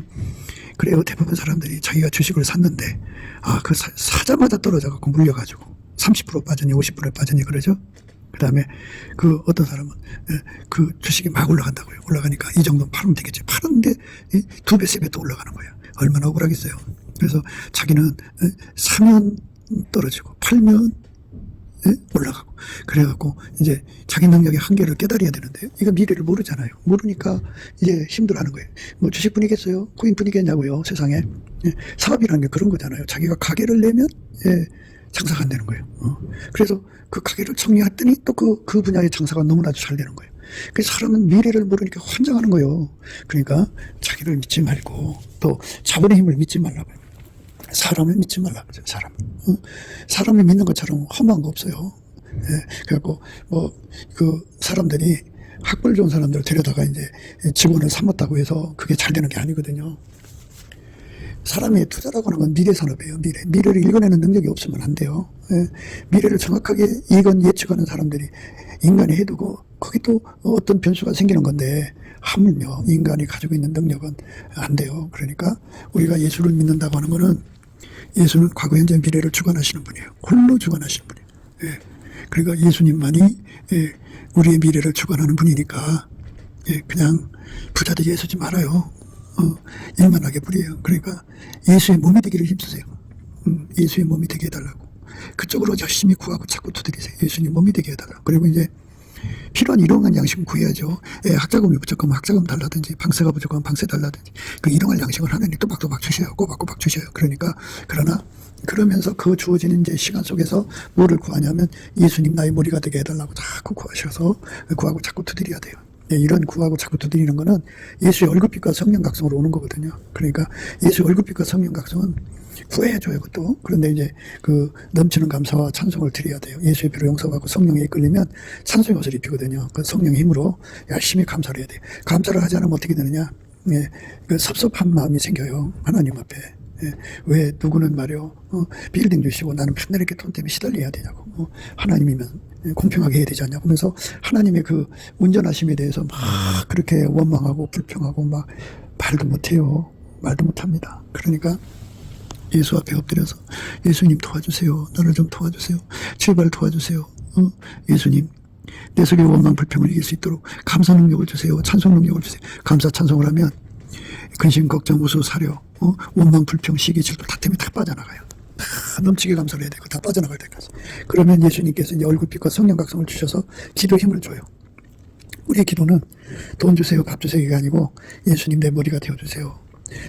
그래요. 대부분 사람들이 자기가 주식을 샀는데, 그 사자마자 떨어져갖고 물려가지고 30% 빠졌니, 50% 빠졌니, 그러죠? 그 다음에 그 어떤 사람은 그 주식이 막 올라간다고요. 올라가니까 이 정도는 팔면 되겠지. 팔았는데 2배, 3배 또 올라가는 거예요. 얼마나 억울하겠어요. 그래서 자기는 사면 떨어지고 팔면 올라가고 그래갖고 이제 자기 능력의 한계를 깨달아야 되는데요. 이거 미래를 모르잖아요. 모르니까 이제 힘들어하는 거예요. 뭐 주식뿐이겠어요? 코인뿐이겠냐고요. 세상에. 사업이라는 게 그런 거잖아요. 자기가 가게를 내면 장사가 안 되는 거예요. 그래서 그 가게를 정리했더니 또 그 분야의 장사가 너무나도 잘 되는 거예요. 그래서 사람은 미래를 모르니까 환장하는 거예요. 그러니까 자기를 믿지 말고 또 자본의 힘을 믿지 말라고요. 사람을 믿지 말라고요. 사람을 믿는 것처럼 험한 거 없어요. 그래갖고 뭐 그 사람들이 학벌 좋은 사람들 데려다가 이제 직원을 삼았다고 해서 그게 잘 되는 게 아니거든요. 사람의 투자라고 하는 건 미래 산업이에요. 미래를 읽어내는 능력이 없으면 안 돼요. 예. 미래를 정확하게 예측하는 사람들이 인간이 해두고 거기 또 어떤 변수가 생기는 건데 하물며 인간이 가지고 있는 능력은 안 돼요. 그러니까 우리가 예수를 믿는다고 하는 거는 예수는 과거, 현재, 미래를 주관하시는 분이에요. 홀로 주관하시는 분이에요. 예. 그러니까 예수님만이 우리의 미래를 주관하는 분이니까 그냥 부자되게 애쓰지 말아요. 일만 하게 부려요. 그러니까 예수의 몸이 되기를 힘쓰세요. 예수의 몸이 되게 해달라고. 그쪽으로 열심히 구하고 자꾸 두드리세요. 예수님 몸이 되게 해달라고. 그리고 이제 필요한 일용할 양식은 구해야죠. 학자금이 부족하면 학자금 달라든지 방세가 부족하면 방세 달라든지 그 일용할 양식을 하나님 또박또박 주셔요. 꼬박꼬박 주셔요. 그러나 그러면서 그 주어지는 이제 시간 속에서 뭐를 구하냐면 예수님 나의 머리가 되게 해달라고 자꾸 구하셔서 구하고 자꾸 두드려야 돼요. 이런 구하고 자꾸 두드리는 거는 예수의 얼굴빛과 성령 각성으로 오는 거거든요. 그러니까 예수의 얼굴빛과 성령 각성은 구해야줘요, 그것도. 그런데 이제 그 넘치는 감사와 찬송을 드려야 돼요. 예수의 피로 용서받고 성령에 이끌리면 찬송의 옷을 입히거든요. 그 성령의 힘으로 열심히 감사를 해야 돼요. 감사를 하지 않으면 어떻게 되느냐? 그 섭섭한 마음이 생겨요. 하나님 앞에. 왜 누구는 말이요 빌딩 주시고 나는 맨날 이렇게 돈 때문에 시달려야 되냐고. 하나님이면 공평하게 해야 되지 않냐고. 그래서 하나님의 그 운전하심에 대해서 막 그렇게 원망하고 불평하고 막 말도 못해요. 말도 못합니다. 그러니까 예수 앞에 엎드려서 예수님 도와주세요. 나를 좀 도와주세요. 제발 도와주세요. 예수님 내 속의 원망 불평을 이길 수 있도록 감사 능력을 주세요. 찬송 능력을 주세요. 감사 찬송을 하면 근심 걱정 우수 사려 원망 불평 시기 질투 다 때문에 다 빠져나가요. 다 넘치게 감사를 해야 되고 다 빠져나갈 때까지. 그러면 예수님께서 이제 얼굴빛과 성령 각성을 주셔서 기도 힘을 줘요. 우리의 기도는 돈 주세요 밥 주세요가 아니고 예수님 내 머리가 되어주세요.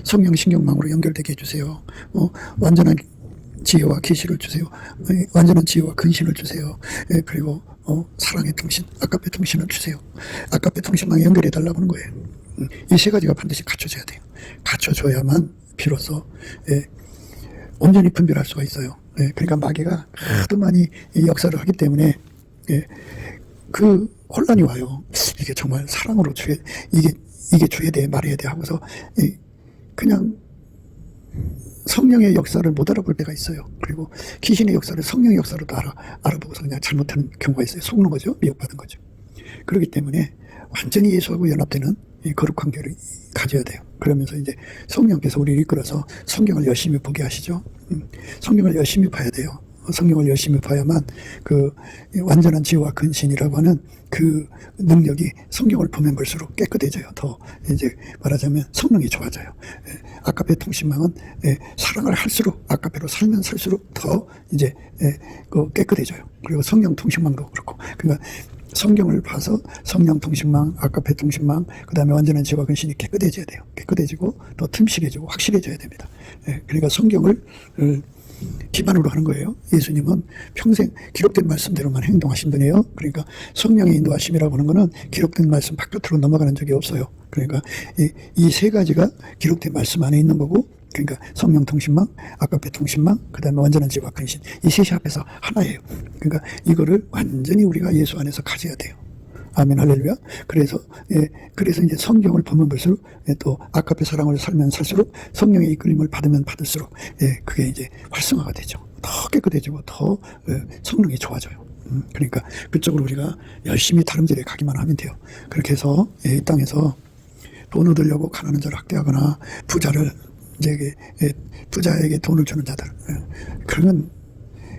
성령 신경망으로 연결되게 해주세요. 완전한 지혜와 계시를 주세요. 완전한 지혜와 근신을 주세요. 그리고 사랑의 통신, 아까페 통신을 주세요. 아까페 통신망에 연결해달라고 하는 거예요. 이 세 가지가 반드시 갖춰져야 돼요. 갖춰져야만 비로소 온전히 분별할 수가 있어요. 그러니까 마귀가 하도 많이 역사를 하기 때문에 그 혼란이 와요. 이게 정말 사랑으로 이게 줘야 돼 말해야 돼 하고서 그냥 성령의 역사를 못 알아볼 때가 있어요. 그리고 귀신의 역사를 성령의 역사로도 알아보고서 그냥 잘못하는 경우가 있어요. 속는 거죠. 미혹받은 거죠. 그렇기 때문에 완전히 예수하고 연합되는 이 거룩 관계를 가져야 돼요. 그러면서 이제 성령께서 우리를 이끌어서 성경을 열심히 보게 하시죠. 성경을 열심히 봐야 돼요. 성경을 열심히 봐야만 그 완전한 지혜와 근신이라고 하는 그 능력이 성경을 보면 볼수록 깨끗해져요. 더 이제 말하자면 성능이 좋아져요. 아까페 통신망은 사랑을 할수록 아까페로 살면 살수록 더 이제 깨끗해져요. 그리고 성령 통신망도 그렇고. 그러니까 성경을 봐서 성령 통신망, 아까페 통신망, 그 다음에 완전한 지혜와 근신이 깨끗해져야 돼요. 깨끗해지고 더 틈실해지고 확실해져야 됩니다. 그러니까 성경을 기반으로 하는 거예요. 예수님은 평생 기록된 말씀대로만 행동하신 분이에요. 그러니까 성령의 인도하심이라고 하는 거는 기록된 말씀 바깥으로 넘어가는 적이 없어요. 그러니까 이 세 가지가 기록된 말씀 안에 있는 거고, 그러니까 성령 통신망, 아까페 통신망, 그 다음에 완전한 지혜와 근신, 이 셋이 합해서 하나예요. 그러니까 이거를 완전히 우리가 예수 안에서 가져야 돼요. 아멘, 할렐루야. 그래서 이제 성경을 보면 볼수록, 또, 아까페 사랑을 살면 살수록, 성령의 이끌림을 받으면 받을수록, 그게 이제 활성화가 되죠. 더 깨끗해지고, 더 성능이 좋아져요. 그러니까 그쪽으로 우리가 열심히 다름질에 가기만 하면 돼요. 그렇게 해서, 이 땅에서 돈 얻으려고 가난한 자를 학대하거나, 부자에게 돈을 주는 자들.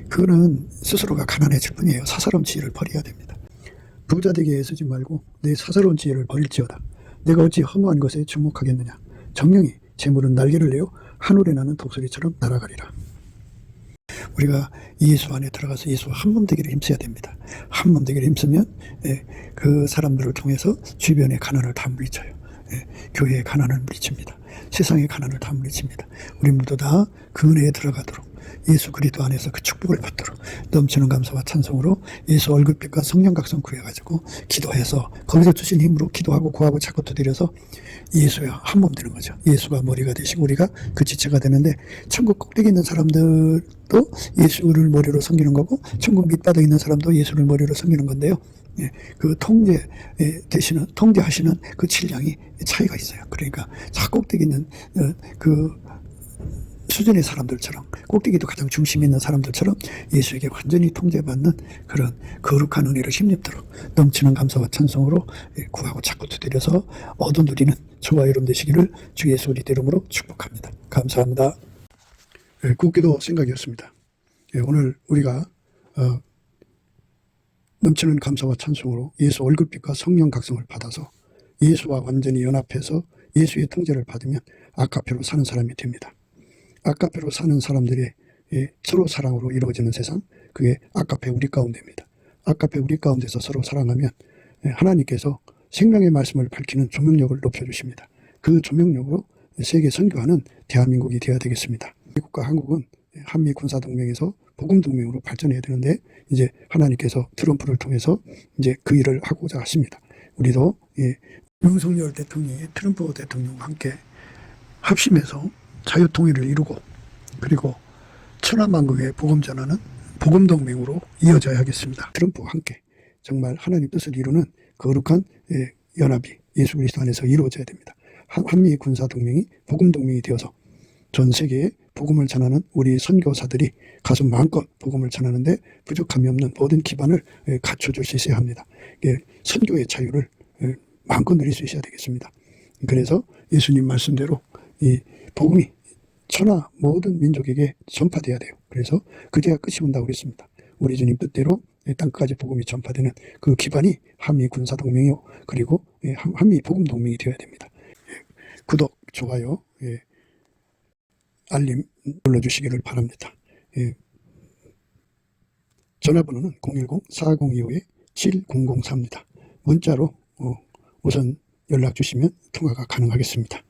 그거는 스스로가 가난해질 뿐이에요. 사사로운 지혜를 버려야 됩니다. 부자 되게 애쓰지 말고 내 사사로운 지혜를 버릴지어다. 내가 어찌 허무한 것에 주목하겠느냐. 정령이 재물은 날개를 내어 하늘에 나는 독수리처럼 날아가리라. 우리가 예수 안에 들어가서 예수와 한 몸 되기를 힘써야 됩니다. 한 몸 되기를 힘쓰면 그 사람들을 통해서 주변의 가난을 다 물리쳐요. 교회의 가난을 물리칩니다. 세상의 가난을 다 물리칩니다. 우리 모두 다 그 은혜에 들어가도록 예수 그리스도 안에서 그 축복을 받도록 넘치는 감사와 찬송으로 예수 얼굴빛과 성령 각성 구해가지고 기도해서 거기서 주신 힘으로 기도하고 구하고 자꾸 두드려서 예수야 한 몸 되는 거죠. 예수가 머리가 되시고 우리가 그 지체가 되는데, 천국 꼭대기 있는 사람들도 예수를 머리로 섬기는 거고 천국 밑바닥에 있는 사람도 예수를 머리로 섬기는 건데요. 그 통제하시는 그 질량이 차이가 있어요. 그러니까 자 꼭대기 있는 그 수준의 사람들처럼, 꼭대기도 가장 중심에 있는 사람들처럼 예수에게 완전히 통제받는 그런 거룩한 은혜로 힘입도록 넘치는 감사와 찬송으로 구하고 자꾸 두드려서 얻어 누리는 저와 여러분 되시기를 주 예수 그리스도 이름으로 축복합니다. 감사합니다. 국기도 생각이었습니다. 오늘 우리가 넘치는 감사와 찬송으로 예수 얼굴빛과 성령 각성을 받아서 예수와 완전히 연합해서 예수의 통제를 받으면 아카페로 사는 사람이 됩니다. 아카페로 사는 사람들이 서로 사랑으로 이루어지는 세상, 그게 아카페 우리 가운데입니다. 아카페 우리 가운데서 서로 사랑하면 하나님께서 생명의 말씀을 밝히는 조명력을 높여주십니다. 그 조명력으로 세계 선교하는 대한민국이 되어야 되겠습니다. 미국과 한국은 한미 군사동맹에서 복음동맹으로 발전해야 되는데 이제 하나님께서 트럼프를 통해서 이제 그 일을 하고자 하십니다. 우리도 윤석열 대통령이 트럼프 대통령과 함께 합심해서 자유통일을 이루고 그리고 천하만국의 복음 전하는 복음동맹으로 이어져야 하겠습니다. 트럼프와 함께 정말 하나님 뜻을 이루는 거룩한 연합이 예수 그리스도 안에서 이루어져야 됩니다. 한미 군사동맹이 복음동맹이 되어서 전 세계에 복음을 전하는 우리 선교사들이 가슴 마음껏 복음을 전하는데 부족함이 없는 모든 기반을 갖춰줄 수 있어야 합니다. 선교의 자유를 마음껏 누릴 수 있어야 되겠습니다. 그래서 예수님 말씀대로 이 복음이 천하 모든 민족에게 전파돼야 돼요. 그래서 그제야 끝이 온다고 그랬습니다. 우리 주님 뜻대로 땅까지 복음이 전파되는 그 기반이 한미 군사동맹이요. 그리고 한미 복음동맹이 되어야 됩니다. 구독, 좋아요, 알림 눌러주시기를 바랍니다. 전화번호는 010-4025-7003입니다. 문자로 우선 연락 주시면 통화가 가능하겠습니다.